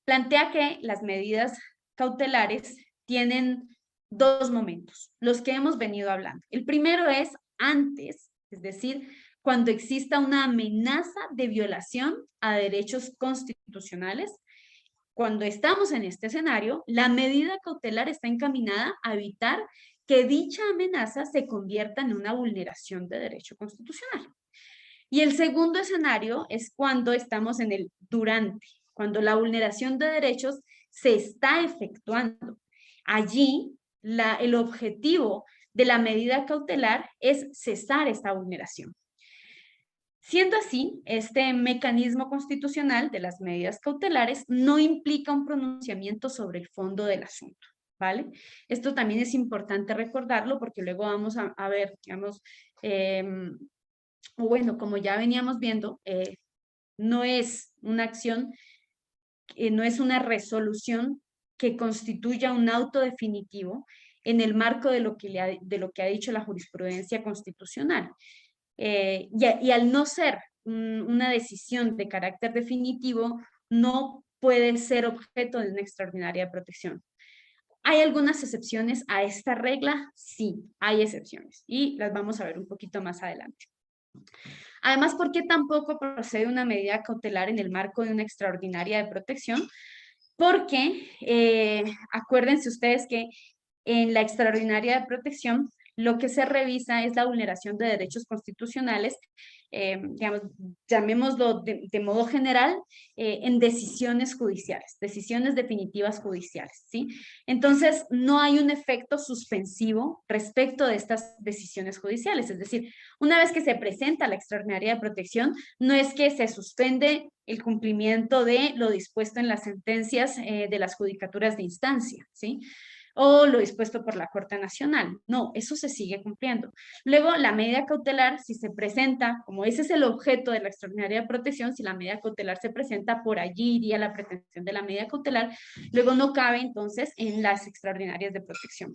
plantea que las medidas cautelares tienen dos momentos, los que hemos venido hablando. El primero es antes, es decir, cuando exista una amenaza de violación a derechos constitucionales. Cuando estamos en este escenario, la medida cautelar está encaminada a evitar que dicha amenaza se convierta en una vulneración de derecho constitucional. Y el segundo escenario es cuando estamos en el durante, cuando la vulneración de derechos se está efectuando. Allí, el objetivo de la medida cautelar es cesar esta vulneración. Siendo así, este mecanismo constitucional de las medidas cautelares no implica un pronunciamiento sobre el fondo del asunto, ¿vale? Esto también es importante recordarlo porque luego vamos a ver, digamos, o bueno, como ya veníamos viendo, no es una acción, no es una resolución que constituya un auto definitivo en el marco de lo que ha dicho la jurisprudencia constitucional. Y al no ser una decisión de carácter definitivo, no puede ser objeto de una extraordinaria protección. ¿Hay algunas excepciones a esta regla? Sí, hay excepciones y las vamos a ver un poquito más adelante. Además, ¿por qué tampoco procede una medida cautelar en el marco de una extraordinaria de protección? Porque acuérdense ustedes que en la extraordinaria de protección lo que se revisa es la vulneración de derechos constitucionales, digamos, llamémoslo de modo general, en decisiones judiciales, decisiones definitivas judiciales, ¿sí? Entonces, no hay un efecto suspensivo respecto de estas decisiones judiciales, es decir, una vez que se presenta la extraordinaria de protección, no es que se suspende el cumplimiento de lo dispuesto en las sentencias de las judicaturas de instancia, ¿sí? O lo dispuesto por la Corte Nacional. No, eso se sigue cumpliendo. Luego, la medida cautelar, si se presenta, como ese es el objeto de la extraordinaria de protección, si la medida cautelar se presenta, por allí iría la pretensión de la medida cautelar, luego no cabe entonces en las extraordinarias de protección.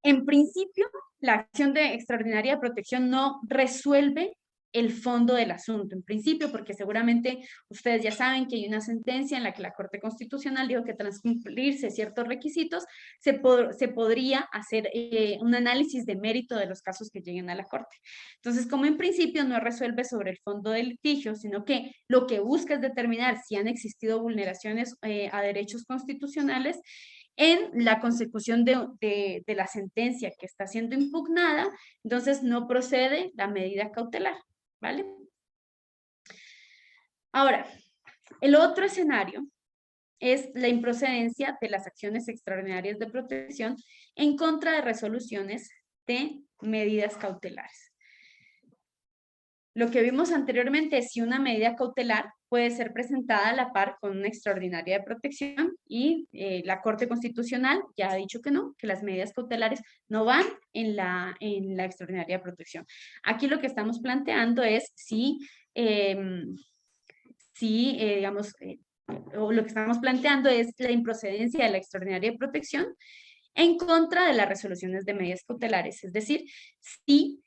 En principio, la acción de extraordinaria de protección no resuelve el fondo del asunto, en principio, porque seguramente ustedes ya saben que hay una sentencia en la que la Corte Constitucional dijo que tras cumplirse ciertos requisitos, se podría hacer un análisis de mérito de los casos que lleguen a la Corte. Entonces, como en principio no resuelve sobre el fondo del litigio, sino que lo que busca es determinar si han existido vulneraciones a derechos constitucionales, en la consecución de la sentencia que está siendo impugnada, entonces no procede la medida cautelar, ¿vale? Ahora, el otro escenario es la improcedencia de las acciones extraordinarias de protección en contra de resoluciones de medidas cautelares. Lo que vimos anteriormente es si una medida cautelar puede ser presentada a la par con una extraordinaria de protección y la Corte Constitucional ya ha dicho que no, que las medidas cautelares no van en la extraordinaria de protección. Aquí lo que estamos planteando es digamos, o lo que estamos planteando es la improcedencia de la extraordinaria de protección en contra de las resoluciones de medidas cautelares, es decir, si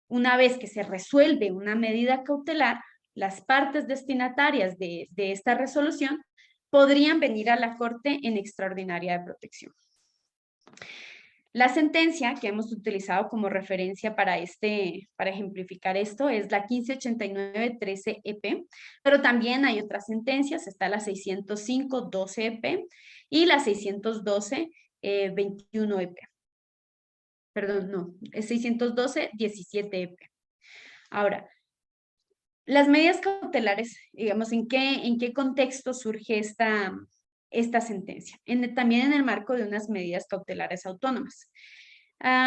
una vez que se resuelve una medida cautelar, las partes destinatarias de esta resolución podrían venir a la Corte en extraordinaria de protección. La sentencia que hemos utilizado como referencia para ejemplificar esto es la 1589-13-EP, pero también hay otras sentencias, está la 605-12-EP y la 612-21-EP. Perdón, no, es 612-17-EP. Ahora, las medidas cautelares, digamos, ¿en qué contexto surge esta sentencia? También en el marco de unas medidas cautelares autónomas.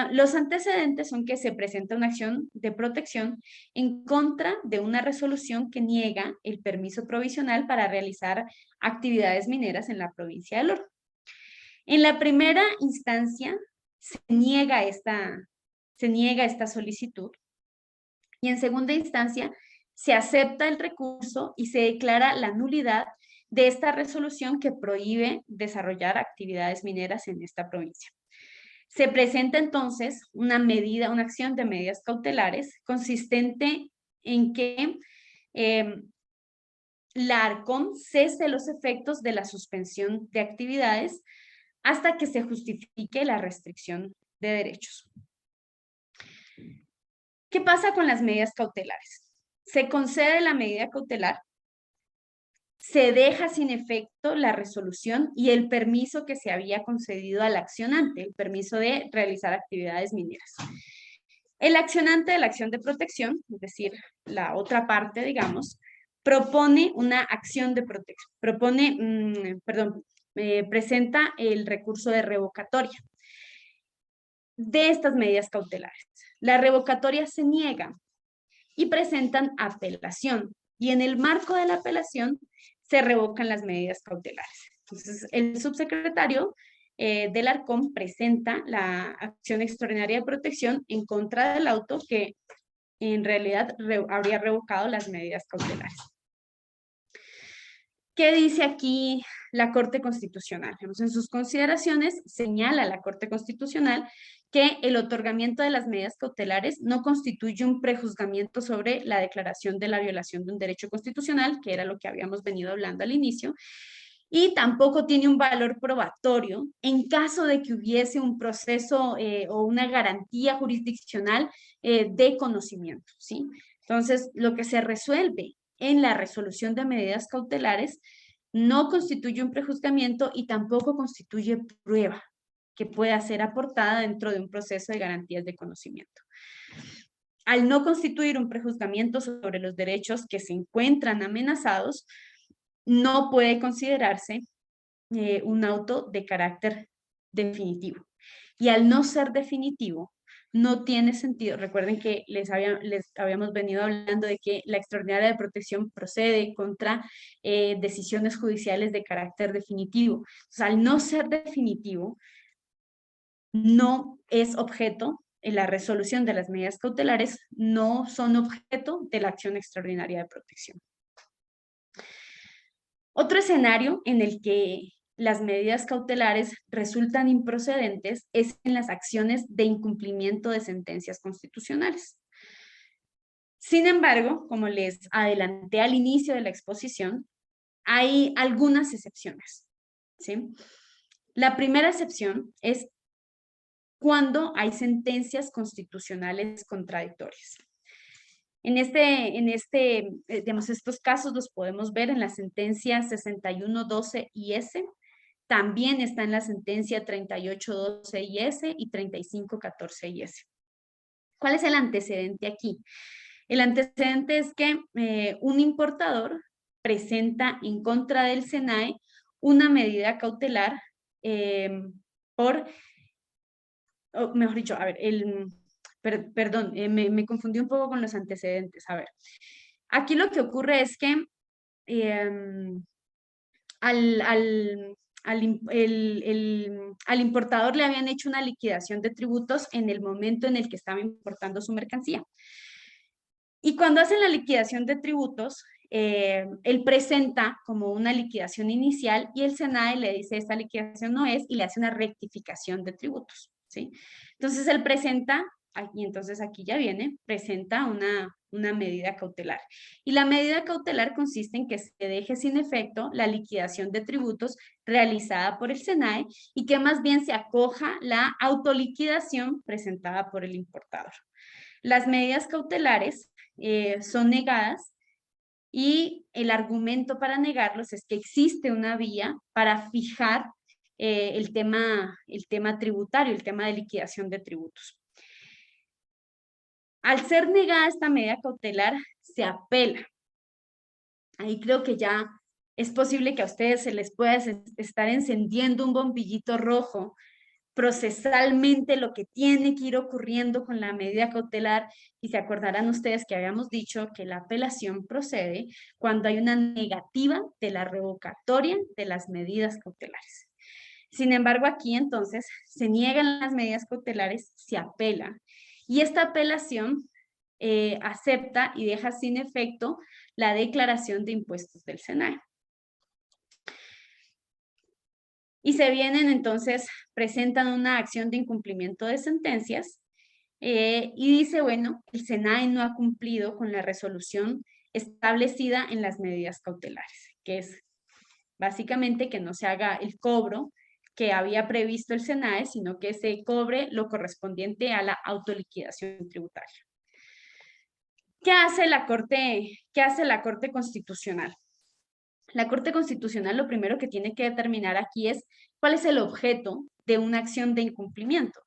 Los antecedentes son que se presenta una acción de protección en contra de una resolución que niega el permiso provisional para realizar actividades mineras en la provincia del Oro. En la primera instancia se niega esta solicitud y en segunda instancia se acepta el recurso y se declara la nulidad de esta resolución que prohíbe desarrollar actividades mineras en esta provincia. Se presenta entonces una acción de medidas cautelares consistente en que la ARCOM cese los efectos de la suspensión de actividades hasta que se justifique la restricción de derechos. ¿Qué pasa con las medidas cautelares? Se concede la medida cautelar, se deja sin efecto la resolución y el permiso que se había concedido al accionante, el permiso de realizar actividades mineras. El accionante de la acción de protección, es decir, la otra parte, digamos, propone una acción de protección, presenta el recurso de revocatoria de estas medidas cautelares. La revocatoria se niega y presentan apelación, y en el marco de la apelación se revocan las medidas cautelares. Entonces, el subsecretario del ARCOM presenta la acción extraordinaria de protección en contra del auto que en realidad habría revocado las medidas cautelares. ¿Qué dice aquí la Corte Constitucional? En sus consideraciones señala la Corte Constitucional que el otorgamiento de las medidas cautelares no constituye un prejuzgamiento sobre la declaración de la violación de un derecho constitucional, que era lo que habíamos venido hablando al inicio, y tampoco tiene un valor probatorio en caso de que hubiese un proceso o una garantía jurisdiccional de conocimiento, ¿sí? Entonces, lo que se resuelve en la resolución de medidas cautelares no constituye un prejuzgamiento y tampoco constituye prueba que pueda ser aportada dentro de un proceso de garantías de conocimiento. Al no constituir un prejuzgamiento sobre los derechos que se encuentran amenazados, no puede considerarse un auto de carácter definitivo. Y al no ser definitivo, no tiene sentido. Recuerden que les habíamos venido hablando de que la extraordinaria de protección procede contra decisiones judiciales de carácter definitivo. Entonces, al no ser definitivo, no es objeto, en la resolución de las medidas cautelares, no son objeto de la acción extraordinaria de protección. Otro escenario en el que las medidas cautelares resultan improcedentes es en las acciones de incumplimiento de sentencias constitucionales. Sin embargo, como les adelanté al inicio de la exposición, hay algunas excepciones, ¿sí? La primera excepción es cuando hay sentencias constitucionales contradictorias. Digamos, estos casos los podemos ver en la sentencia 6112-IS, también está en la sentencia 3812-IS y 3514-IS. ¿Cuál es el antecedente aquí? El antecedente es que un importador presenta en contra del SENAE una medida cautelar mejor dicho, a ver, perdón, me confundí un poco con los antecedentes. A ver, aquí lo que ocurre es que al importador le habían hecho una liquidación de tributos en el momento en el que estaba importando su mercancía. Y cuando hacen la liquidación de tributos, él presenta como una liquidación inicial y el SENAE le dice esta liquidación no es y le hace una rectificación de tributos, ¿sí? Entonces él presenta, y entonces aquí ya viene, presenta una medida cautelar. Y la medida cautelar consiste en que se deje sin efecto la liquidación de tributos realizada por el SENAE y que más bien se acoja la autoliquidación presentada por el importador. Las medidas cautelares son negadas y el argumento para negarlos es que existe una vía para fijar el tema tributario, el tema de liquidación de tributos. Al ser negada esta medida cautelar, se apela. Ahí creo que ya es posible que a ustedes se les pueda estar encendiendo un bombillito rojo procesalmente lo que tiene que ir ocurriendo con la medida cautelar, y se acordarán ustedes que habíamos dicho que la apelación procede cuando hay una negativa de la revocatoria de las medidas cautelares. Sin embargo, aquí entonces se niegan las medidas cautelares, se apela, y esta apelación acepta y deja sin efecto la declaración de impuestos del SENAE. y se vienen entonces, presentan una acción de incumplimiento de sentencias y dice, bueno, el SENAE no ha cumplido con la resolución establecida en las medidas cautelares, que es básicamente que no se haga el cobro que había previsto el SENAE, sino que se cobre lo correspondiente a la autoliquidación tributaria. ¿Qué hace la Corte Constitucional? La Corte Constitucional lo primero que tiene que determinar aquí es cuál es el objeto de una acción de incumplimiento.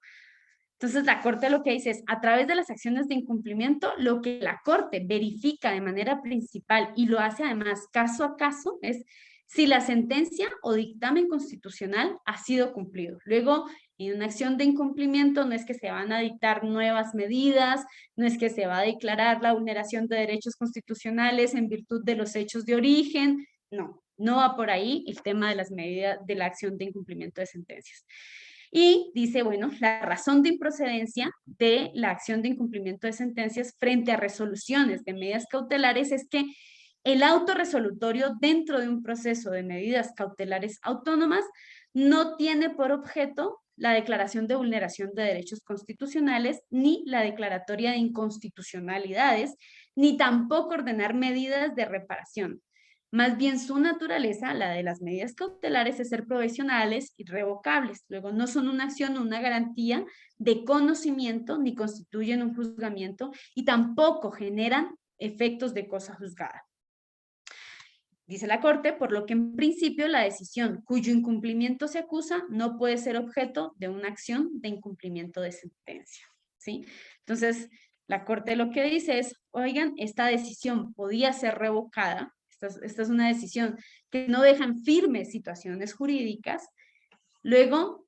Entonces, la Corte lo que dice es, a través de las acciones de incumplimiento, lo que la Corte verifica de manera principal y lo hace además caso a caso es si la sentencia o dictamen constitucional ha sido cumplido. Luego, en una acción de incumplimiento no es que se van a dictar nuevas medidas, no es que se va a declarar la vulneración de derechos constitucionales en virtud de los hechos de origen, no va por ahí el tema de las medidas de la acción de incumplimiento de sentencias. Y dice, bueno, la razón de improcedencia de la acción de incumplimiento de sentencias frente a resoluciones de medidas cautelares es que el auto resolutorio dentro de un proceso de medidas cautelares autónomas no tiene por objeto la declaración de vulneración de derechos constitucionales, ni la declaratoria de inconstitucionalidades, ni tampoco ordenar medidas de reparación. Más bien su naturaleza, la de las medidas cautelares, es ser provisionales y revocables. Luego no son una acción o una garantía de conocimiento, ni constituyen un juzgamiento, y tampoco generan efectos de cosa juzgada. Dice la Corte, por lo que en principio la decisión cuyo incumplimiento se acusa no puede ser objeto de una acción de incumplimiento de sentencia, ¿sí? Entonces, la Corte lo que dice es, oigan, esta decisión podía ser revocada, esta es una decisión que no deja en firmes situaciones jurídicas, luego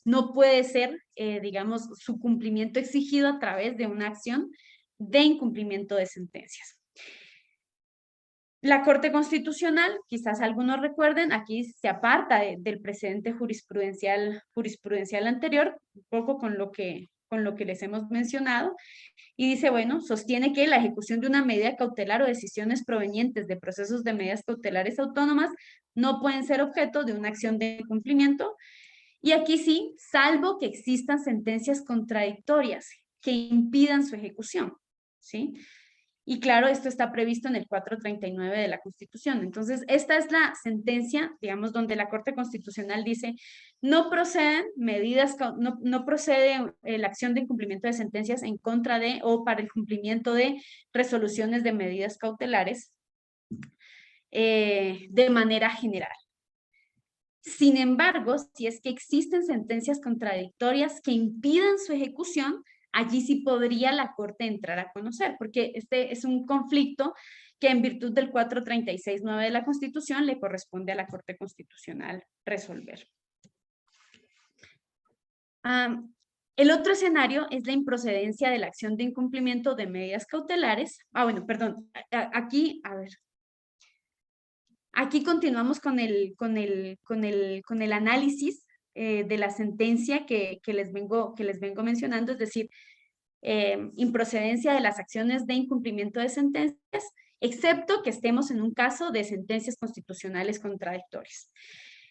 no puede ser, digamos, su cumplimiento exigido a través de una acción de incumplimiento de sentencias. La Corte Constitucional, quizás algunos recuerden, aquí se aparta del precedente jurisprudencial anterior, un poco con lo que les hemos mencionado, y dice, bueno, sostiene que la ejecución de una medida cautelar o decisiones provenientes de procesos de medidas cautelares autónomas no pueden ser objeto de una acción de cumplimiento, y aquí sí, salvo que existan sentencias contradictorias que impidan su ejecución, ¿sí? Y claro, esto está previsto en el 439 de la Constitución. Entonces, esta es la sentencia, digamos, donde la Corte Constitucional dice, no proceden medidas, no procede la acción de incumplimiento de sentencias en contra de o para el cumplimiento de resoluciones de medidas cautelares de manera general. Sin embargo, si es que existen sentencias contradictorias que impidan su ejecución, allí sí podría la Corte entrar a conocer, porque este es un conflicto que en virtud del 436.9 de la Constitución le corresponde a la Corte Constitucional resolver. El otro escenario es la improcedencia de la acción de incumplimiento de medidas cautelares. Aquí continuamos con el análisis de la sentencia que les vengo mencionando, es decir, improcedencia de las acciones de incumplimiento de sentencias, excepto que estemos en un caso de sentencias constitucionales contradictorias.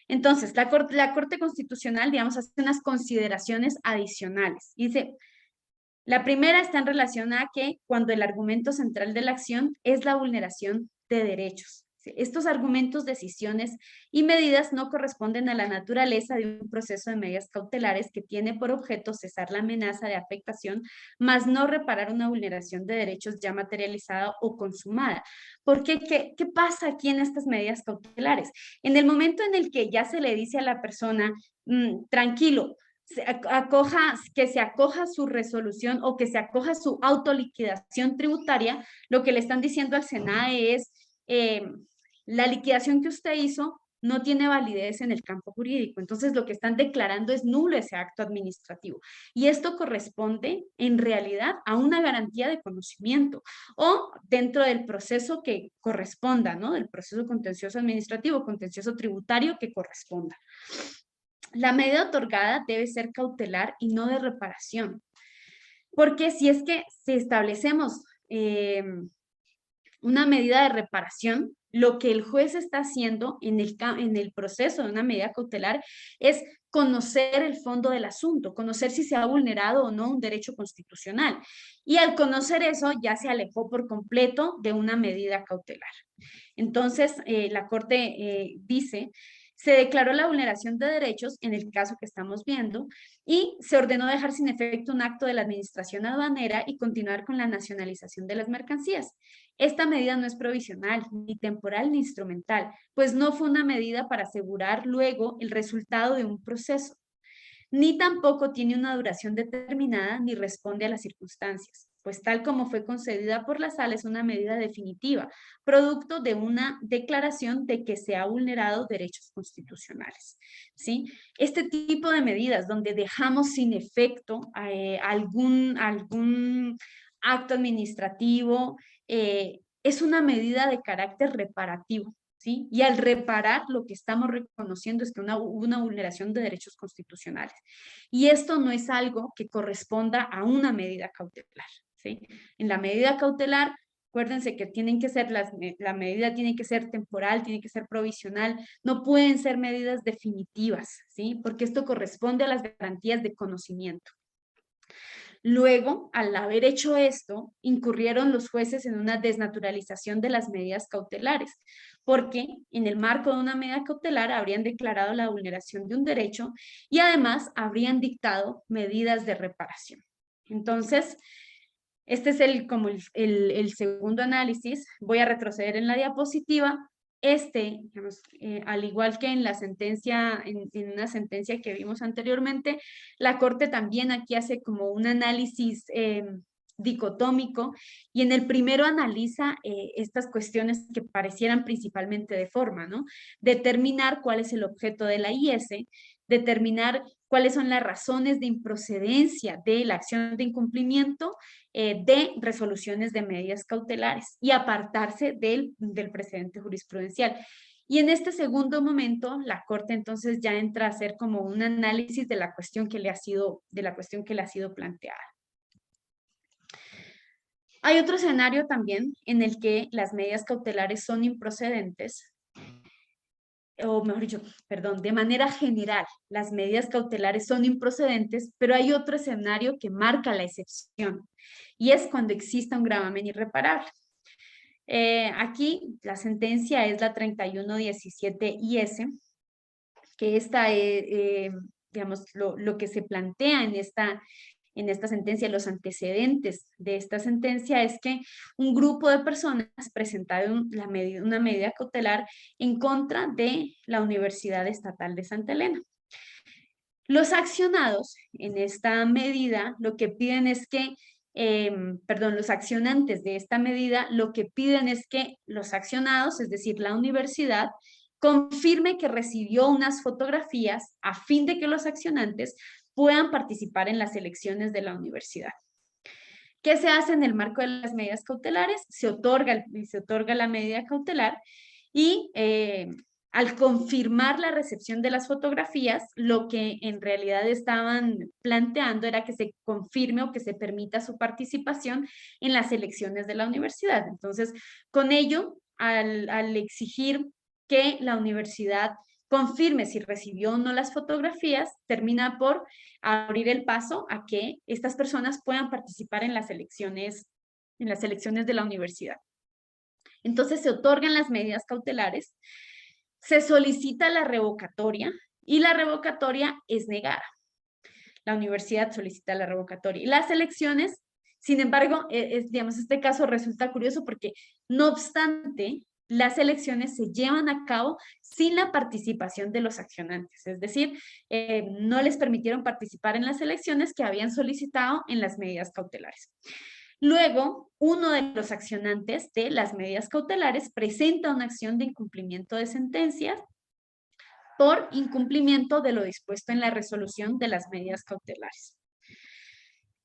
Entonces, la Corte Constitucional, digamos, hace unas consideraciones adicionales. Dice, la primera está en relación a que cuando el argumento central de la acción es la vulneración de derechos. Estos argumentos, decisiones y medidas no corresponden a la naturaleza de un proceso de medidas cautelares que tiene por objeto cesar la amenaza de afectación, más no reparar una vulneración de derechos ya materializada o consumada. Porque, ¿qué pasa aquí en estas medidas cautelares? En el momento en el que ya se le dice a la persona, tranquilo, que se acoja su resolución o que se acoja su autoliquidación tributaria, lo que le están diciendo al SENAE es, la liquidación que usted hizo no tiene validez en el campo jurídico. Entonces, lo que están declarando es nulo ese acto administrativo. Y esto corresponde, en realidad, a una garantía de conocimiento o dentro del proceso que corresponda, ¿no? Del proceso contencioso administrativo, contencioso tributario que corresponda. La medida otorgada debe ser cautelar y no de reparación. Porque si es que si establecemos una medida de reparación, lo que el juez está haciendo en el proceso de una medida cautelar es conocer el fondo del asunto, conocer si se ha vulnerado o no un derecho constitucional. Y al conocer eso ya se alejó por completo de una medida cautelar. Entonces, la Corte dice, se declaró la vulneración de derechos en el caso que estamos viendo y se ordenó dejar sin efecto un acto de la administración aduanera y continuar con la nacionalización de las mercancías. Esta medida no es provisional, ni temporal, ni instrumental, pues no fue una medida para asegurar luego el resultado de un proceso, ni tampoco tiene una duración determinada ni responde a las circunstancias, pues tal como fue concedida por la Sala es una medida definitiva, producto de una declaración de que se ha vulnerado derechos constitucionales, ¿sí? Este tipo de medidas donde dejamos sin efecto algún acto administrativo es una medida de carácter reparativo, ¿sí? Y al reparar, lo que estamos reconociendo es que hubo una vulneración de derechos constitucionales. Y esto no es algo que corresponda a una medida cautelar, ¿sí? En la medida cautelar, acuérdense que tienen que ser la medida tiene que ser temporal, tiene que ser provisional, no pueden ser medidas definitivas, ¿sí? Porque esto corresponde a las garantías de conocimiento. Luego, al haber hecho esto, incurrieron los jueces en una desnaturalización de las medidas cautelares, porque en el marco de una medida cautelar habrían declarado la vulneración de un derecho y además habrían dictado medidas de reparación. Entonces, este es el segundo análisis. Voy a retroceder en la diapositiva. Digamos, al igual que en la sentencia, en una sentencia que vimos anteriormente, la Corte también aquí hace como un análisis dicotómico y en el primero analiza estas cuestiones que parecieran principalmente de forma, ¿no? Determinar cuál es el objeto de la IS, determinar cuáles son las razones de improcedencia de la acción de incumplimiento de resoluciones de medidas cautelares y apartarse del precedente jurisprudencial. Y en este segundo momento, la Corte entonces ya entra a hacer como un análisis de la cuestión que le ha sido planteada. Hay otro escenario también en el que las medidas cautelares son improcedentes, o mejor dicho, perdón, de manera general, las medidas cautelares son improcedentes, pero hay otro escenario que marca la excepción, y es cuando exista un gravamen irreparable. Aquí la sentencia es la 3117 IS, que esta, digamos, lo que se plantea en esta sentencia, los antecedentes de esta sentencia es que un grupo de personas presentaron una medida cautelar en contra de la Universidad Estatal de Santa Elena. Los accionados en esta medida lo que piden es que, los accionantes de esta medida lo que piden es que los accionados, es decir, la universidad, confirme que recibió unas fotografías a fin de que los accionantes puedan participar en las elecciones de la universidad. ¿Qué se hace en el marco de las medidas cautelares? Se otorga la medida cautelar y al confirmar la recepción de las fotografías, lo que en realidad estaban planteando era que se confirme o que se permita su participación en las elecciones de la universidad. Entonces, con ello, al exigir que la universidad confirme si recibió o no las fotografías, termina por abrir el paso a que estas personas puedan participar en las elecciones de la universidad. Entonces se otorgan las medidas cautelares, se solicita la revocatoria y la revocatoria es negada. La universidad solicita la revocatoria y las elecciones, sin embargo, digamos, este caso resulta curioso porque no obstante, las elecciones se llevan a cabo sin la participación de los accionantes, es decir, no les permitieron participar en las elecciones que habían solicitado en las medidas cautelares. Luego, uno de los accionantes de las medidas cautelares presenta una acción de incumplimiento de sentencias por incumplimiento de lo dispuesto en la resolución de las medidas cautelares.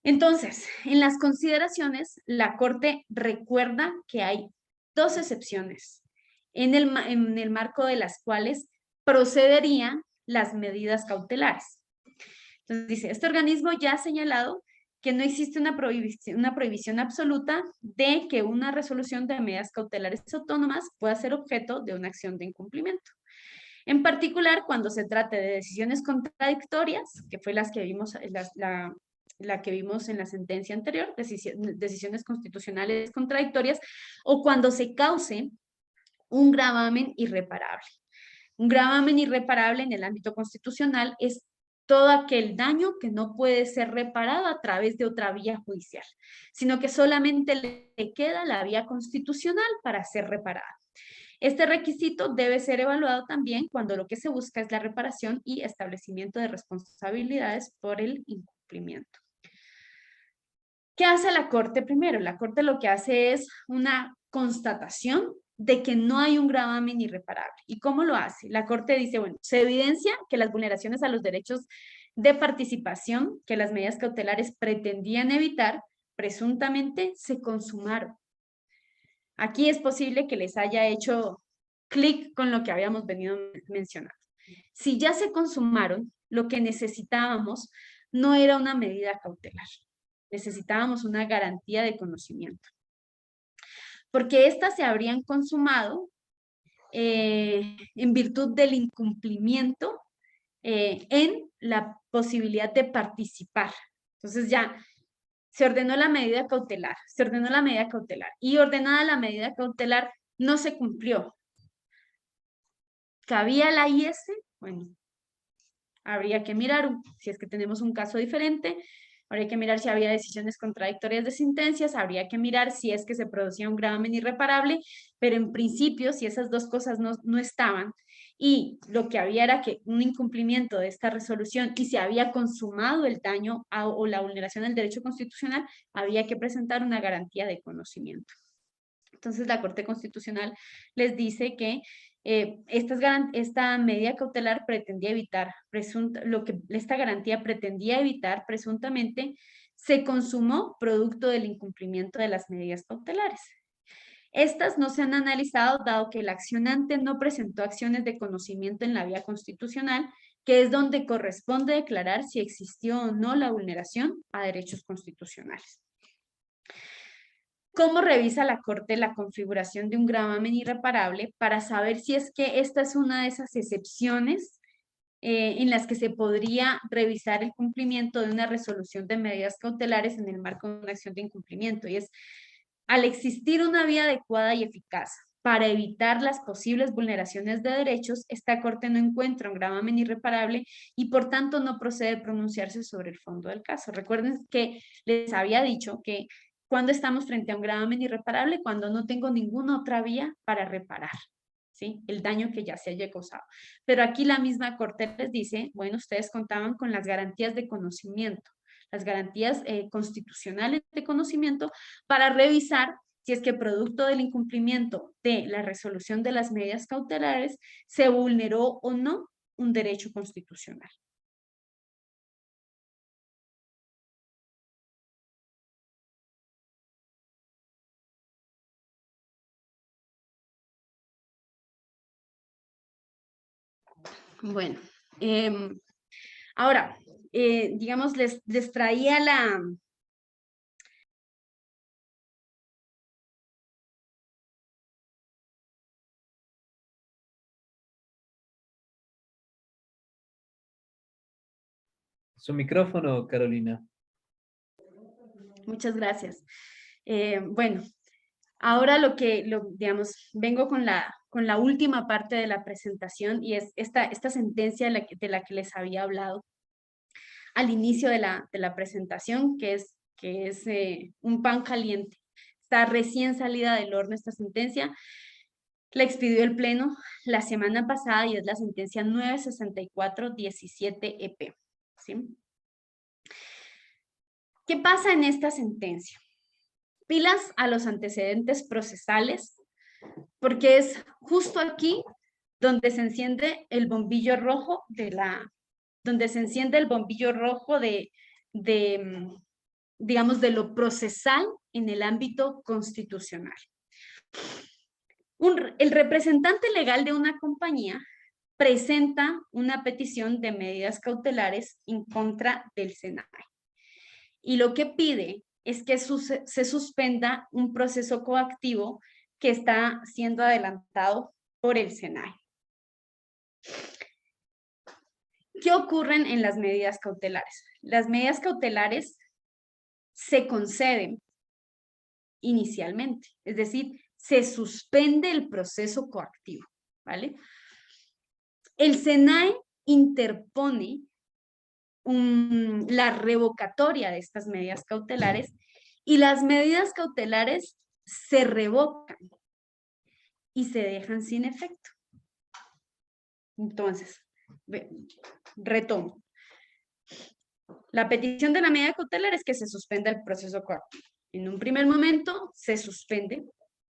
Entonces, en las consideraciones, la Corte recuerda que hay dos excepciones en el marco de las cuales procederían las medidas cautelares. Entonces dice, este organismo ya ha señalado que no existe una prohibición absoluta de que una resolución de medidas cautelares autónomas pueda ser objeto de una acción de incumplimiento. En particular, cuando se trate de decisiones contradictorias, que fue las que vimos, la que vimos en la sentencia anterior, decisiones constitucionales contradictorias, o cuando se cause un gravamen irreparable. Un gravamen irreparable en el ámbito constitucional es todo aquel daño que no puede ser reparado a través de otra vía judicial, sino que solamente le queda la vía constitucional para ser reparada. Este requisito debe ser evaluado también cuando lo que se busca es la reparación y establecimiento de responsabilidades por el incumplimiento. ¿Qué hace la Corte primero? La Corte lo que hace es una constatación de que no hay un gravamen irreparable. ¿Y cómo lo hace? La Corte dice, bueno, se evidencia que las vulneraciones a los derechos de participación que las medidas cautelares pretendían evitar, presuntamente se consumaron. Aquí es posible que les haya hecho clic con lo que habíamos venido mencionando. Si ya se consumaron, lo que necesitábamos no era una medida cautelar. Necesitábamos una garantía de conocimiento. Porque éstas se habrían consumado en virtud del incumplimiento en la posibilidad de participar. Entonces ya se ordenó la medida cautelar, y ordenada la medida cautelar no se cumplió. ¿Cabía la IS? Bueno, habría que mirar, si es que tenemos un caso diferente, habría que mirar si había decisiones contradictorias de sentencias, habría que mirar si es que se producía un gravamen irreparable, pero en principio, si esas dos cosas no estaban, y lo que había era que un incumplimiento de esta resolución y se había consumado el daño o la vulneración del derecho constitucional, había que presentar una garantía de conocimiento. Entonces la Corte Constitucional les dice que esta medida cautelar pretendía evitar, esta garantía pretendía evitar presuntamente, se consumó producto del incumplimiento de las medidas cautelares. Estas no se han analizado dado que el accionante no presentó acciones de conocimiento en la vía constitucional, que es donde corresponde declarar si existió o no la vulneración a derechos constitucionales. ¿Cómo revisa la Corte la configuración de un gravamen irreparable para saber si es que esta es una de esas excepciones en las que se podría revisar el cumplimiento de una resolución de medidas cautelares en el marco de una acción de incumplimiento? Y es, al existir una vía adecuada y eficaz para evitar las posibles vulneraciones de derechos, esta Corte no encuentra un gravamen irreparable y por tanto no procede a pronunciarse sobre el fondo del caso. Recuerden que les había dicho que cuando estamos frente a un gravamen irreparable, cuando no tengo ninguna otra vía para reparar, ¿sí?, el daño que ya se haya causado. Pero aquí la misma Corte les dice, bueno, ustedes contaban con las garantías de conocimiento, las garantías constitucionales de conocimiento para revisar si es que producto del incumplimiento de la resolución de las medidas cautelares se vulneró o no un derecho constitucional. Bueno, ahora, digamos, les traía Su micrófono, Carolina. Muchas gracias. Bueno, ahora digamos, vengo con la última parte de la presentación y es esta sentencia de la que les había hablado al inicio de la presentación, que es un pan caliente. Está recién salida del horno esta sentencia. La expidió el Pleno la semana pasada y es la sentencia 964-17-EP. ¿Sí? ¿Qué pasa en esta sentencia? Pilas a los antecedentes procesales, porque es justo aquí donde se enciende el bombillo rojo digamos, de lo procesal en el ámbito constitucional. El representante legal de una compañía presenta una petición de medidas cautelares en contra del SENAE. y lo que pide es que se suspenda un proceso coactivo que está siendo adelantado por el SENAE. ¿Qué ocurren en las medidas cautelares? Las medidas cautelares se conceden inicialmente, es decir, se suspende el proceso coactivo, ¿vale? El SENAE interpone la revocatoria de estas medidas cautelares y las medidas cautelares se revocan y se dejan sin efecto. Entonces, retomo. La petición de la medida cautelar es que se suspenda el proceso coactivo. En un primer momento se suspende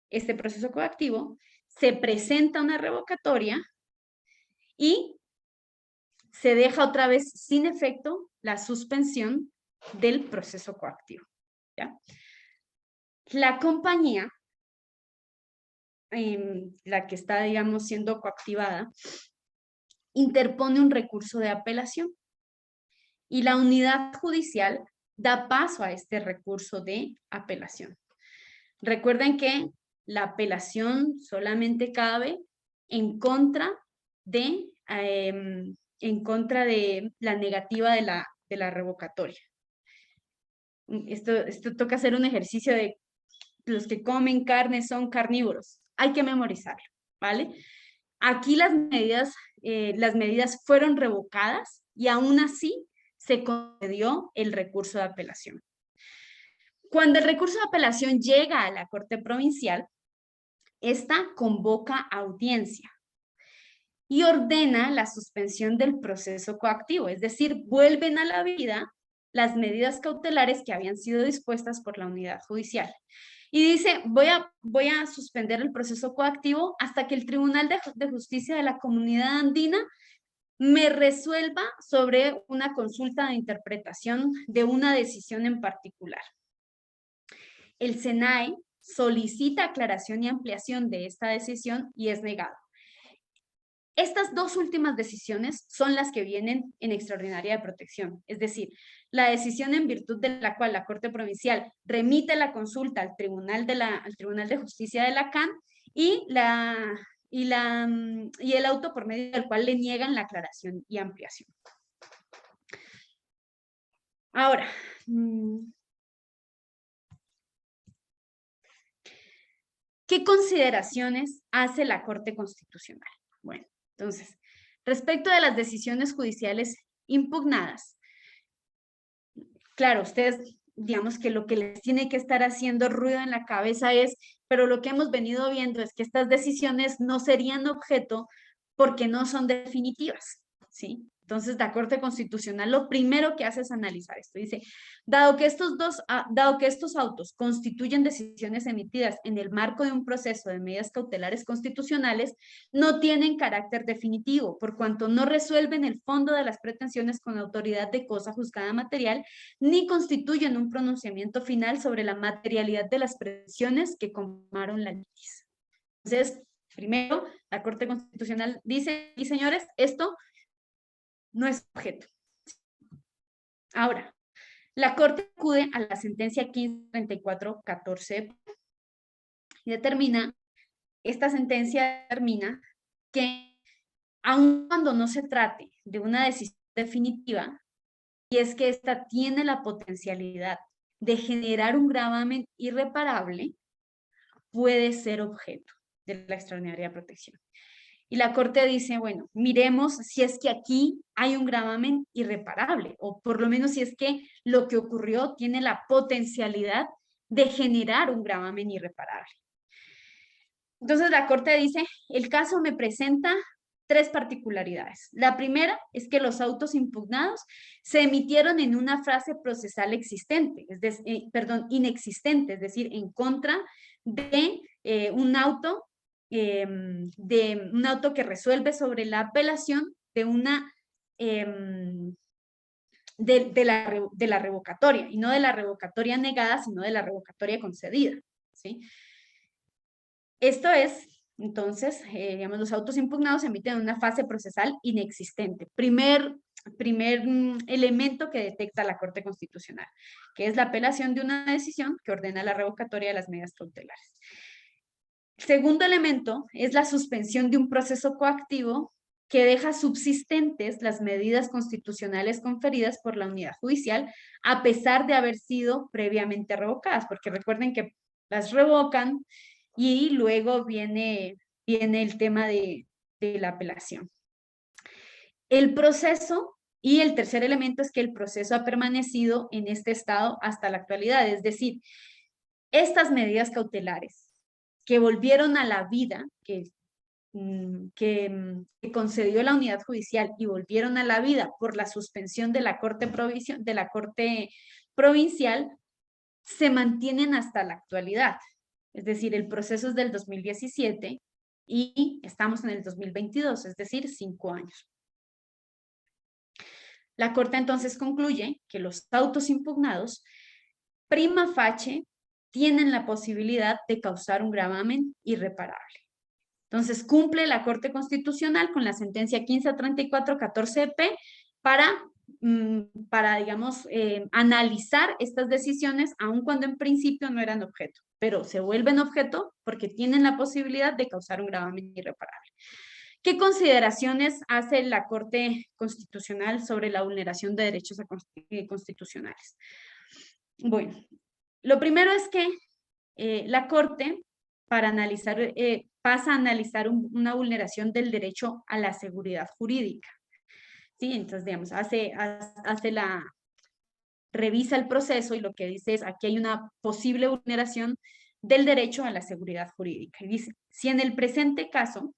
este proceso coactivo, se presenta una revocatoria y se deja otra vez sin efecto la suspensión del proceso coactivo, ¿ya? La compañía, la que está, digamos, siendo coactivada, interpone un recurso de apelación y la unidad judicial da paso a este recurso de apelación. Recuerden que la apelación solamente cabe en contra de la negativa de la revocatoria. Esto toca hacer un ejercicio de los que comen carne son carnívoros. Hay que memorizarlo, ¿vale? Aquí las medidas fueron revocadas y aún así se concedió el recurso de apelación. Cuando el recurso de apelación llega a la Corte Provincial, esta convoca audiencia y ordena la suspensión del proceso coactivo, es decir, vuelven a la vida las medidas cautelares que habían sido dispuestas por la unidad judicial. Y dice, voy a suspender el proceso coactivo hasta que el Tribunal de Justicia de la Comunidad Andina me resuelva sobre una consulta de interpretación de una decisión en particular. El SENAE solicita aclaración y ampliación de esta decisión y es negado. Estas dos últimas decisiones son las que vienen en extraordinaria de protección, es decir, la decisión en virtud de la cual la Corte Provincial remite la consulta al Tribunal de Justicia de la CAN y el auto por medio del cual le niegan la aclaración y ampliación. Ahora, ¿qué consideraciones hace la Corte Constitucional? Bueno, entonces, respecto de las decisiones judiciales impugnadas, claro, ustedes, digamos que lo que les tiene que estar haciendo ruido en la cabeza es, pero lo que hemos venido viendo es que estas decisiones no serían objeto porque no son definitivas, ¿sí? Entonces, la Corte Constitucional lo primero que hace es analizar esto. Dice, dado que estos autos constituyen decisiones emitidas en el marco de un proceso de medidas cautelares constitucionales, no tienen carácter definitivo, por cuanto no resuelven el fondo de las pretensiones con autoridad de cosa juzgada material, ni constituyen un pronunciamiento final sobre la materialidad de las pretensiones que conformaron la litis. Entonces, primero, la Corte Constitucional dice, y señores, esto no es objeto. Ahora, la Corte acude a la sentencia 1534-14 y esta sentencia determina que aun cuando no se trate de una decisión definitiva, y es que esta tiene la potencialidad de generar un gravamen irreparable, puede ser objeto de la extraordinaria protección. Y la Corte dice, bueno, miremos si es que aquí hay un gravamen irreparable, o por lo menos si es que lo que ocurrió tiene la potencialidad de generar un gravamen irreparable. Entonces la Corte dice, el caso me presenta tres particularidades. La primera es que los autos impugnados se emitieron en una fase procesal existente, inexistente, es decir, en contra de un auto que resuelve sobre la apelación de la revocatoria, y no de la revocatoria negada, sino de la revocatoria concedida, ¿sí? Esto es, entonces, digamos, los autos impugnados se emiten en una fase procesal inexistente. Primer elemento que detecta la Corte Constitucional, que es la apelación de una decisión que ordena la revocatoria de las medidas cautelares. Segundo elemento es la suspensión de un proceso coactivo que deja subsistentes las medidas constitucionales conferidas por la unidad judicial a pesar de haber sido previamente revocadas, porque recuerden que las revocan y luego viene el tema de la apelación. El proceso, y el tercer elemento es que el proceso ha permanecido en este estado hasta la actualidad, es decir, estas medidas cautelares que volvieron a la vida, que concedió la unidad judicial y volvieron a la vida por la suspensión de la Corte Provincial, se mantienen hasta la actualidad. Es decir, el proceso es del 2017 y estamos en el 2022, es decir, 5 años. La Corte entonces concluye que los autos impugnados prima facie tienen la posibilidad de causar un gravamen irreparable. Entonces, cumple la Corte Constitucional con la sentencia 1534-14P para digamos, analizar estas decisiones, aun cuando en principio no eran objeto, pero se vuelven objeto porque tienen la posibilidad de causar un gravamen irreparable. ¿Qué consideraciones hace la Corte Constitucional sobre la vulneración de derechos constitucionales? Bueno, lo primero es que la Corte pasa a analizar una vulneración del derecho a la seguridad jurídica. ¿Sí? Entonces, digamos, revisa el proceso y lo que dice es, aquí hay una posible vulneración del derecho a la seguridad jurídica. Y dice, si en el presente caso,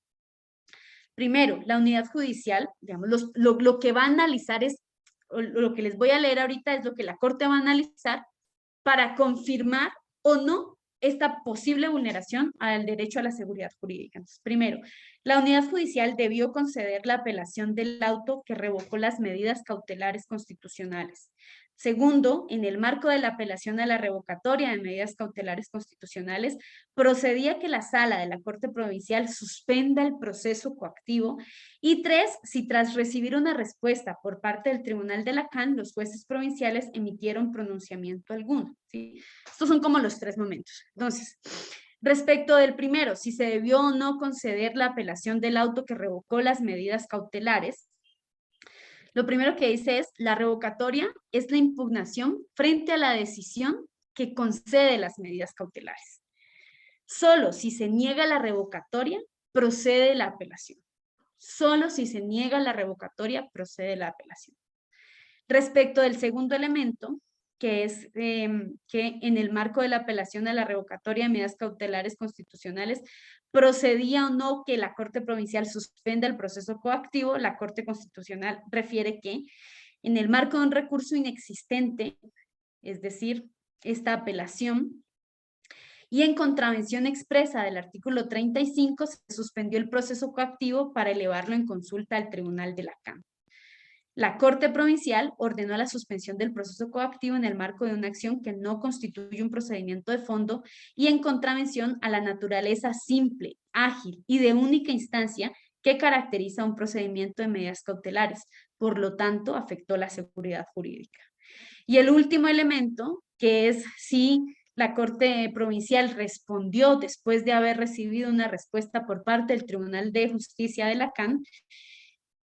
primero, la unidad judicial, digamos, lo que va a analizar es, lo que les voy a leer ahorita es lo que la Corte va a analizar para confirmar o no esta posible vulneración al derecho a la seguridad jurídica. Entonces, primero, la unidad judicial debió conceder la apelación del auto que revocó las medidas cautelares constitucionales. Segundo, en el marco de la apelación a la revocatoria de medidas cautelares constitucionales, procedía que la sala de la Corte Provincial suspenda el proceso coactivo. Y tres, si tras recibir una respuesta por parte del Tribunal de la CAN, los jueces provinciales emitieron pronunciamiento alguno. ¿Sí? Estos son como los tres momentos. Entonces, respecto del primero, si se debió o no conceder la apelación del auto que revocó las medidas cautelares, lo primero que dice es, la revocatoria es la impugnación frente a la decisión que concede las medidas cautelares. Solo si se niega la revocatoria, procede la apelación. Solo si se niega la revocatoria, procede la apelación. Respecto del segundo elemento, que es que en el marco de la apelación a la revocatoria de medidas cautelares constitucionales, procedía o no que la Corte Provincial suspenda el proceso coactivo, la Corte Constitucional refiere que en el marco de un recurso inexistente, es decir, esta apelación, y en contravención expresa del artículo 35, se suspendió el proceso coactivo para elevarlo en consulta al Tribunal de la CAN. La Corte Provincial ordenó la suspensión del proceso coactivo en el marco de una acción que no constituye un procedimiento de fondo y en contravención a la naturaleza simple, ágil y de única instancia que caracteriza un procedimiento de medidas cautelares. Por lo tanto, afectó la seguridad jurídica. Y el último elemento, que es si la Corte Provincial respondió después de haber recibido una respuesta por parte del Tribunal de Justicia de la CAN,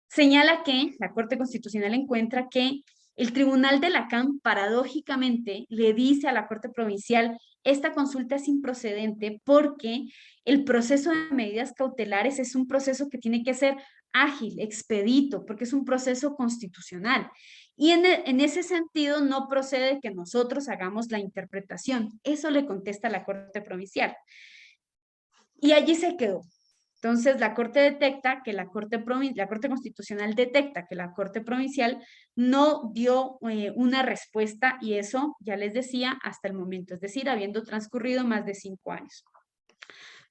señala que la Corte Constitucional encuentra que el Tribunal de la CAN paradójicamente le dice a la Corte Provincial, esta consulta es improcedente porque el proceso de medidas cautelares es un proceso que tiene que ser ágil, expedito, porque es un proceso constitucional. Y en ese sentido no procede que nosotros hagamos la interpretación. Eso le contesta la Corte Provincial. Y allí se quedó. Entonces, la Corte detecta que la Corte Constitucional detecta que la Corte Provincial no dio una respuesta y eso, ya les decía, hasta el momento, es decir, habiendo transcurrido más de 5 años.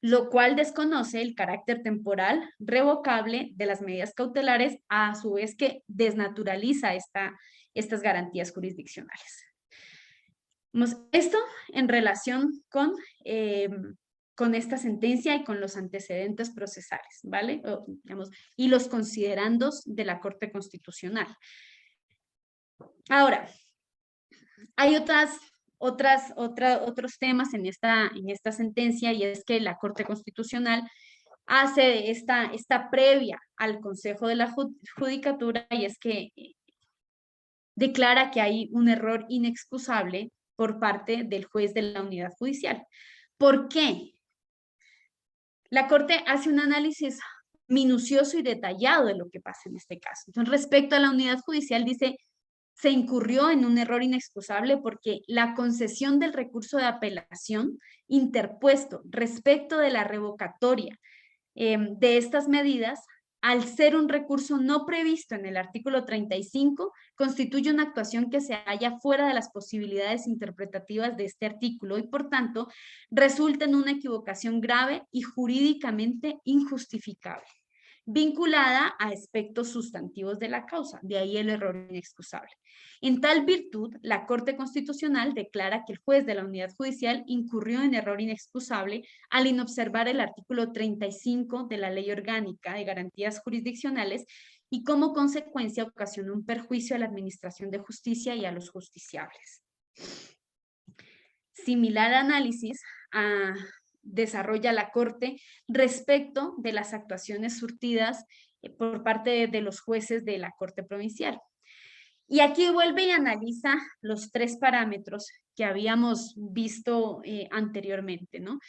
Lo cual desconoce el carácter temporal revocable de las medidas cautelares, a su vez que desnaturaliza estas garantías jurisdiccionales. Esto en relación con con esta sentencia y con los antecedentes procesales, ¿vale? O, digamos, y los considerandos de la Corte Constitucional. Ahora, hay otros temas en esta sentencia, y es que la Corte Constitucional hace esta previa al Consejo de la Judicatura, y es que declara que hay un error inexcusable por parte del juez de la unidad judicial. ¿Por qué? La Corte hace un análisis minucioso y detallado de lo que pasa en este caso. Entonces, respecto a la unidad judicial, dice: se incurrió en un error inexcusable porque la concesión del recurso de apelación interpuesto respecto de la revocatoria de estas medidas, al ser un recurso no previsto en el artículo 35, constituye una actuación que se halla fuera de las posibilidades interpretativas de este artículo y, por tanto, resulta en una equivocación grave y jurídicamente injustificable, vinculada a aspectos sustantivos de la causa, de ahí el error inexcusable. En tal virtud, la Corte Constitucional declara que el juez de la unidad judicial incurrió en error inexcusable al inobservar el artículo 35 de la Ley Orgánica de Garantías Jurisdiccionales y como consecuencia ocasionó un perjuicio a la administración de justicia y a los justiciables. Similar análisis desarrolla la Corte respecto de las actuaciones surtidas por parte de los jueces de la Corte Provincial. Y aquí vuelve y analiza los 3 parámetros que habíamos visto anteriormente, ¿no?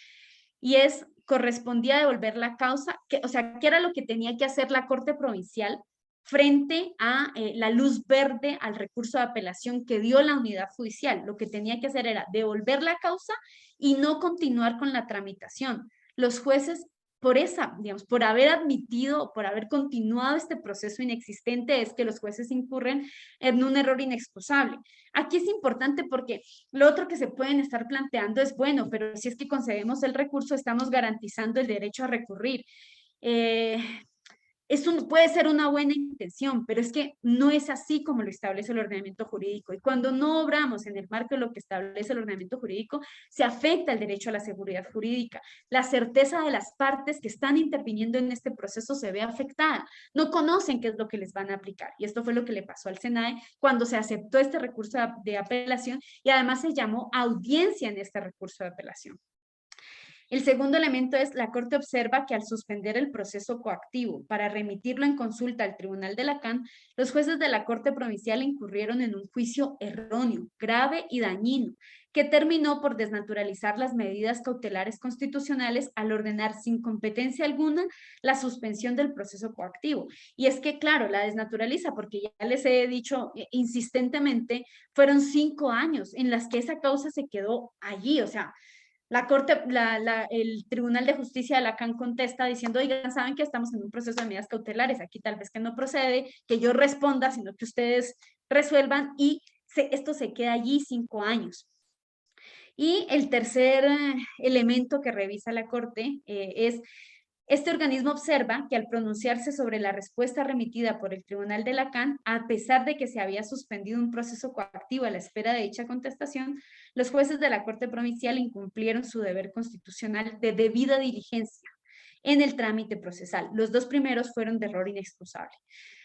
Y correspondía devolver la causa, o sea, ¿qué era lo que tenía que hacer la Corte Provincial frente a la luz verde al recurso de apelación que dio la unidad judicial? Lo que tenía que hacer era devolver la causa y no continuar con la tramitación. Los jueces, por haber admitido, por haber continuado este proceso inexistente, es que los jueces incurren en un error inexcusable. Aquí es importante porque lo otro que se pueden estar planteando es, bueno, pero si es que concedemos el recurso, estamos garantizando el derecho a recurrir. Puede ser una buena intención, pero es que no es así como lo establece el ordenamiento jurídico. Y cuando no obramos en el marco de lo que establece el ordenamiento jurídico, se afecta el derecho a la seguridad jurídica. La certeza de las partes que están interviniendo en este proceso se ve afectada. No conocen qué es lo que les van a aplicar. Y esto fue lo que le pasó al SENAE cuando se aceptó este recurso de apelación y además se llamó audiencia en este recurso de apelación. El segundo elemento es: la Corte observa que al suspender el proceso coactivo para remitirlo en consulta al Tribunal de Lacan, los jueces de la Corte Provincial incurrieron en un juicio erróneo, grave y dañino, que terminó por desnaturalizar las medidas cautelares constitucionales al ordenar sin competencia alguna la suspensión del proceso coactivo. Y es que, claro, la desnaturaliza porque ya les he dicho insistentemente, fueron 5 años en las que esa causa se quedó allí, o sea, el Tribunal de Justicia de Lacan contesta diciendo: oigan, saben que estamos en un proceso de medidas cautelares, aquí tal vez que no procede que yo responda, sino que ustedes resuelvan, y esto se queda allí 5 años. Y el tercer elemento que revisa la Corte es: este organismo observa que al pronunciarse sobre la respuesta remitida por el Tribunal de Lacan, a pesar de que se había suspendido un proceso coactivo a la espera de dicha contestación, los jueces de la Corte Provincial incumplieron su deber constitucional de debida diligencia en el trámite procesal. Los 2 primeros fueron de error inexcusable.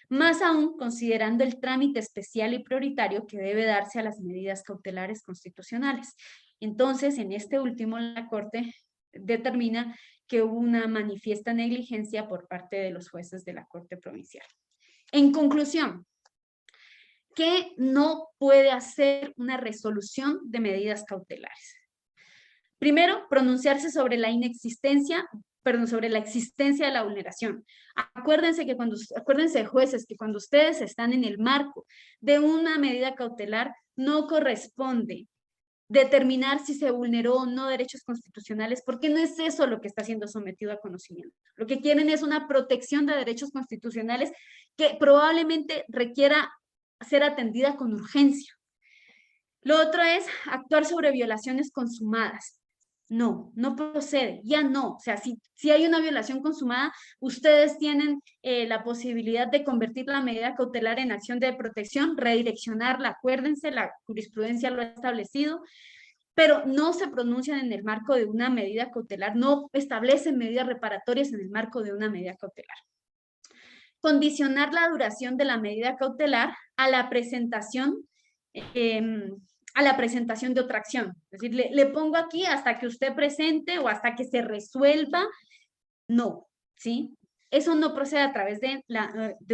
Más aún, considerando el trámite especial y prioritario que debe darse a las medidas cautelares constitucionales. Entonces, en este último, la Corte determina que hubo una manifiesta negligencia por parte de los jueces de la Corte Provincial. En conclusión, ¿qué no puede hacer una resolución de medidas cautelares? Primero, pronunciarse sobre la sobre la existencia de la vulneración. Acuérdense, jueces, que cuando ustedes están en el marco de una medida cautelar, no corresponde determinar si se vulneró o no derechos constitucionales, porque no es eso lo que está siendo sometido a conocimiento. Lo que quieren es una protección de derechos constitucionales que probablemente requiera ser atendida con urgencia. Lo otro es actuar sobre violaciones consumadas. No procede, ya no. O sea, si hay una violación consumada, ustedes tienen la posibilidad de convertir la medida cautelar en acción de protección, redireccionarla. Acuérdense, la jurisprudencia lo ha establecido. pero no se pronuncian en el marco de una medida cautelar, no establecen medidas reparatorias en el marco de una medida cautelar. Condicionar la duración de la medida cautelar a la presentación de otra acción. Es decir, le pongo aquí hasta que usted presente o hasta que se resuelva. No, ¿sí? Eso no procede a través de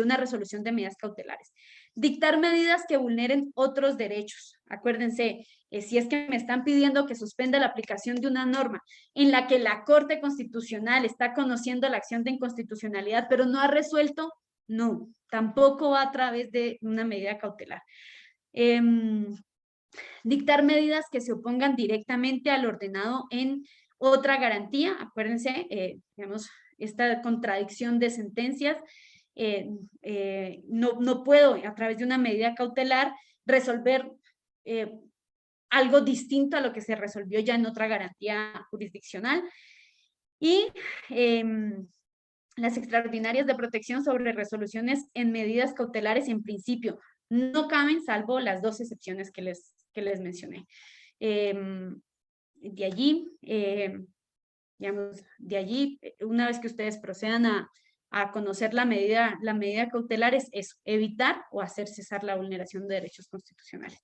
una resolución de medidas cautelares. Dictar medidas que vulneren otros derechos. Acuérdense, si es que me están pidiendo que suspenda la aplicación de una norma en la que la Corte Constitucional está conociendo la acción de inconstitucionalidad, pero no ha resuelto, no, tampoco va a través de una medida cautelar. Dictar medidas que se opongan directamente al ordenado en otra garantía. Acuérdense, digamos, esta contradicción de sentencias. No puedo, a través de una medida cautelar, resolver algo distinto a lo que se resolvió ya en otra garantía jurisdiccional. Y las extraordinarias de protección sobre resoluciones en medidas cautelares en principio no caben, salvo las dos excepciones que les mencioné. De allí, una vez que ustedes procedan a conocer la medida cautelar, es evitar o hacer cesar la vulneración de derechos constitucionales.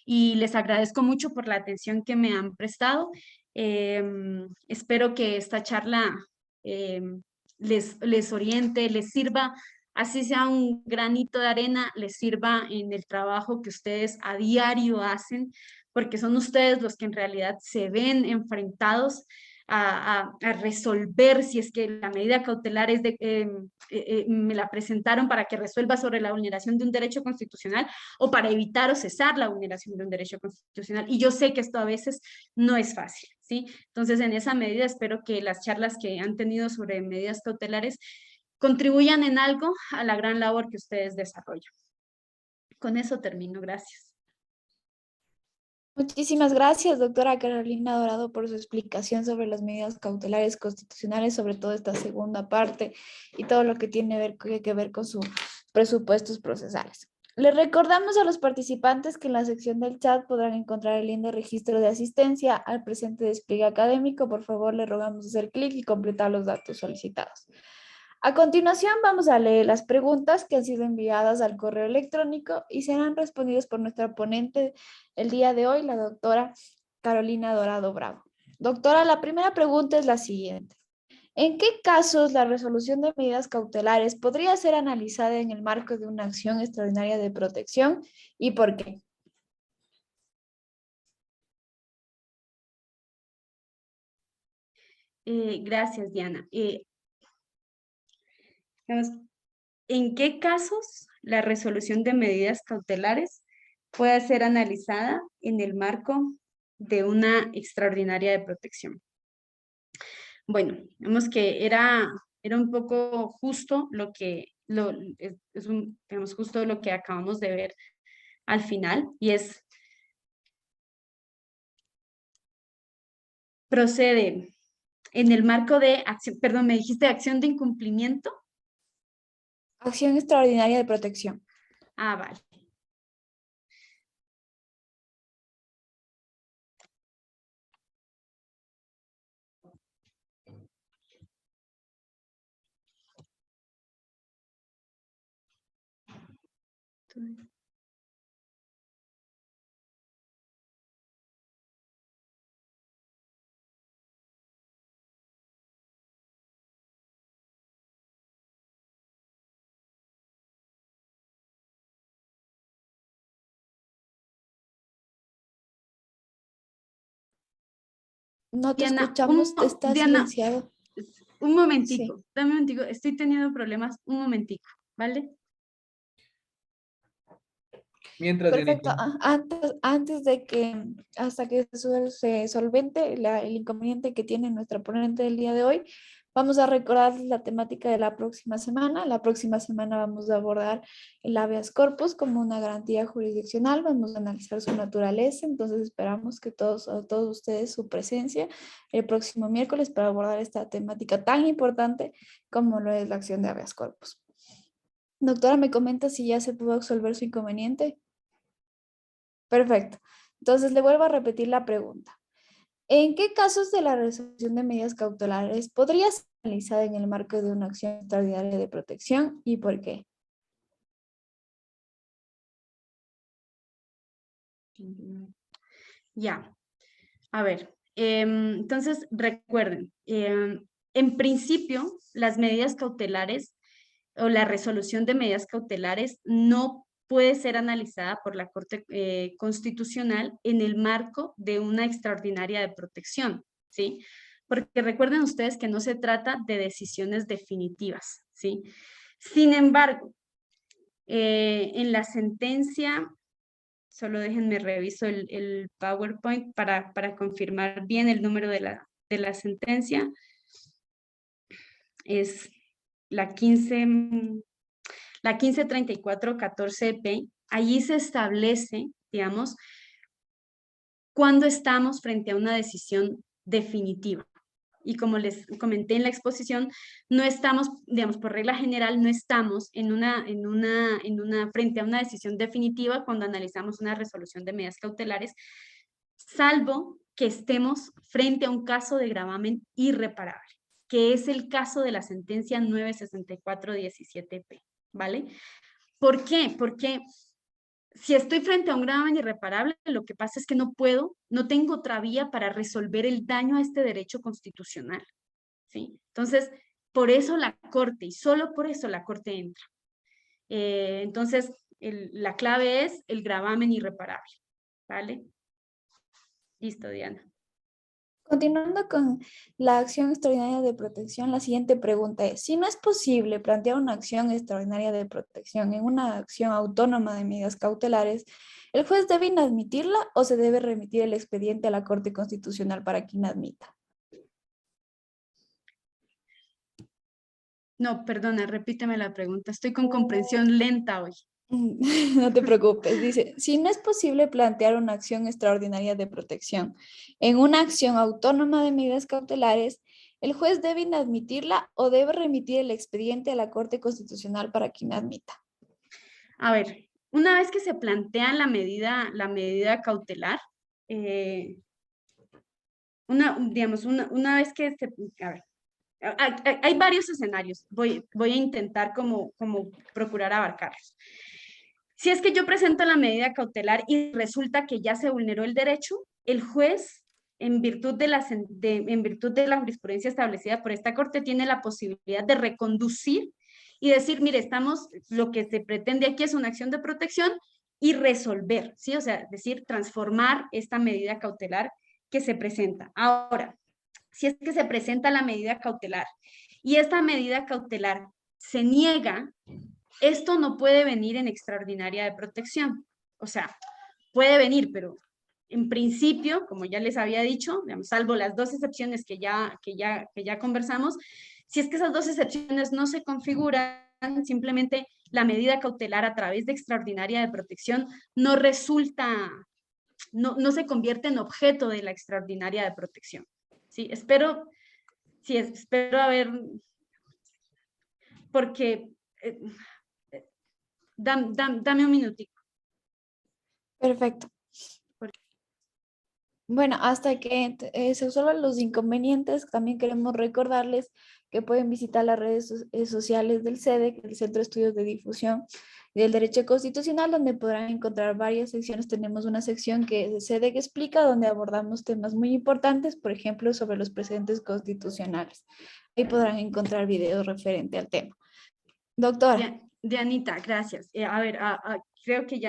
Y les agradezco mucho por la atención que me han prestado. Espero que esta charla les oriente, les sirva, así sea un granito de arena, les sirva en el trabajo que ustedes a diario hacen, porque son ustedes los que en realidad se ven enfrentados a resolver si es que la medida cautelar es me la presentaron para que resuelva sobre la vulneración de un derecho constitucional o para evitar o cesar la vulneración de un derecho constitucional. Y yo sé que esto a veces no es fácil, ¿sí? Entonces, en esa medida, espero que las charlas que han tenido sobre medidas cautelares contribuyan en algo a la gran labor que ustedes desarrollan. Con eso termino. Gracias. Muchísimas gracias, doctora Carolina Dorado, por su explicación sobre las medidas cautelares constitucionales, sobre todo esta segunda parte y todo lo que tiene que ver con sus presupuestos procesales. Les recordamos a los participantes que en la sección del chat podrán encontrar el link de registro de asistencia al presente despliegue académico. Por favor, les rogamos hacer clic y completar los datos solicitados. A continuación, vamos a leer las preguntas que han sido enviadas al correo electrónico y serán respondidas por nuestra ponente el día de hoy, la doctora Carolina Dorado Bravo. Doctora, la primera pregunta es la siguiente. ¿En qué casos la resolución de medidas cautelares podría ser analizada en el marco de una acción extraordinaria de protección y por qué? Gracias, Diana. ¿En qué casos la resolución de medidas cautelares puede ser analizada en el marco de una extraordinaria de protección? Bueno, vemos que era un poco justo justo lo que acabamos de ver al final, y es procede en el marco de acción, perdón, me dijiste acción de incumplimiento. Acción extraordinaria de protección. Ah, vale. No te Diana, escuchamos, te está Diana, silenciado. un momentico, Sí. dame un momentico, estoy teniendo problemas, un momentico, ¿vale? Mientras, Perfecto. Dianita. Antes de que, hasta que se solvente el inconveniente que tiene nuestra ponente del día de hoy, vamos a recordar la temática de la próxima semana. La próxima semana vamos a abordar el habeas corpus como una garantía jurisdiccional. Vamos a analizar su naturaleza. Entonces esperamos que todos ustedes su presencia el próximo miércoles para abordar esta temática tan importante como lo es la acción de habeas corpus. Doctora, ¿me comenta si ya se pudo resolver su inconveniente? Perfecto. Entonces, le vuelvo a repetir la pregunta. ¿En qué casos de la resolución de medidas cautelares podría ser analizada en el marco de una acción extraordinaria de protección y por qué? Ya, a ver, entonces recuerden, en principio las medidas cautelares o la resolución de medidas cautelares no puede ser analizada por la Corte Constitucional en el marco de una extraordinaria de protección, ¿sí? Porque recuerden ustedes que no se trata de decisiones definitivas, ¿sí? Sin embargo, en la sentencia, solo déjenme reviso el PowerPoint para confirmar bien el número de la sentencia. Es la 1534-14P. Allí se establece, digamos, cuando estamos frente a una decisión definitiva. Y como les comenté en la exposición, no estamos, digamos, por regla general, no estamos frente a una decisión definitiva cuando analizamos una resolución de medidas cautelares, salvo que estemos frente a un caso de gravamen irreparable, que es el caso de la sentencia 964-17P, ¿vale? ¿Por qué? Porque si estoy frente a un gravamen irreparable, lo que pasa es que no tengo otra vía para resolver el daño a este derecho constitucional, ¿sí? Entonces, por eso la Corte, y solo por eso la Corte entra. Entonces, la clave es el gravamen irreparable, ¿vale? Listo, Diana. Continuando con la acción extraordinaria de protección, la siguiente pregunta es, si no es posible plantear una acción extraordinaria de protección en una acción autónoma de medidas cautelares, ¿el juez debe inadmitirla o se debe remitir el expediente a la Corte Constitucional para que inadmita? No, perdona, repíteme la pregunta. Estoy con comprensión lenta hoy. No te preocupes, dice, si no es posible plantear una acción extraordinaria de protección en una acción autónoma de medidas cautelares, ¿el juez debe inadmitirla o debe remitir el expediente a la Corte Constitucional para que inadmita? A ver, una vez que se plantea la medida cautelar, una vez que se, a ver, hay varios escenarios, voy a intentar como procurar abarcarlos. Si es que yo presento la medida cautelar y resulta que ya se vulneró el derecho, el juez, en virtud de la jurisprudencia establecida por esta Corte, tiene la posibilidad de reconducir y decir, mire, lo que se pretende aquí es una acción de protección y resolver, ¿sí? O sea, decir, transformar esta medida cautelar que se presenta. Ahora, si es que se presenta la medida cautelar y esta medida cautelar se niega, esto no puede venir en extraordinaria de protección. O sea, puede venir, pero en principio, como ya les había dicho, digamos, salvo las dos excepciones que ya conversamos, si es que esas dos excepciones no se configuran, simplemente la medida cautelar a través de extraordinaria de protección no resulta, no se convierte en objeto de la extraordinaria de protección. Sí, espero haber, porque dame un minutico. Perfecto. Bueno, hasta que se resuelvan los inconvenientes, también queremos recordarles que pueden visitar las redes sociales del CEDEC, el Centro de Estudios de Difusión del Derecho Constitucional, donde podrán encontrar varias secciones. Tenemos una sección que CEDEC explica, donde abordamos temas muy importantes, por ejemplo, sobre los precedentes constitucionales. Ahí podrán encontrar videos referente al tema. Doctora. Dianita, gracias. A ver, creo que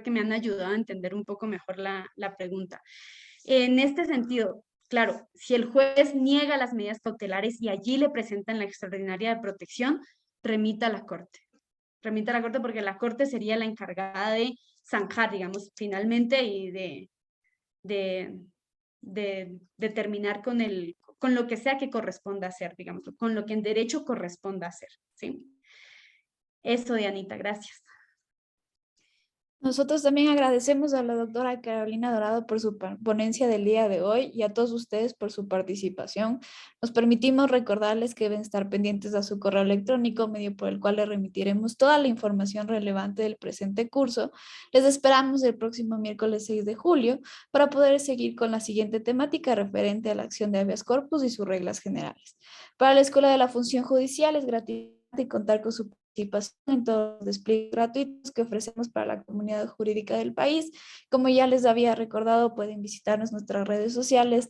me han ayudado a entender un poco mejor la pregunta. En este sentido, claro, si el juez niega las medidas cautelares y allí le presentan la extraordinaria de protección, remita a la Corte. Remita a la Corte porque la Corte sería la encargada de zanjar, digamos, finalmente y de terminar con lo que sea que corresponda hacer, digamos, con lo que en derecho corresponda hacer, ¿sí? Eso, Dianita, gracias. Nosotros también agradecemos a la doctora Carolina Dorado por su ponencia del día de hoy y a todos ustedes por su participación. Nos permitimos recordarles que deben estar pendientes a su correo electrónico, medio por el cual le remitiremos toda la información relevante del presente curso. Les esperamos el próximo miércoles 6 de julio para poder seguir con la siguiente temática referente a la acción de habeas corpus y sus reglas generales. Para la Escuela de la Función Judicial es gratuito y contar con su participación en todos los despliegues gratuitos que ofrecemos para la comunidad jurídica del país. Como ya les había recordado, pueden visitarnos nuestras redes sociales,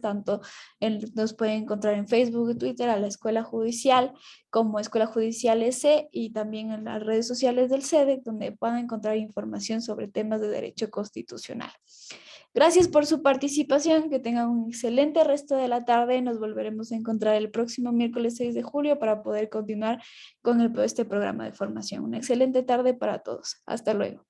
nos pueden encontrar en Facebook y Twitter a la Escuela Judicial como Escuela Judicial EC y también en las redes sociales del SEDEC, donde puedan encontrar información sobre temas de derecho constitucional. Gracias por su participación, que tengan un excelente resto de la tarde. Nos volveremos a encontrar el próximo miércoles 6 de julio para poder continuar con este programa de formación. Una excelente tarde para todos. Hasta luego.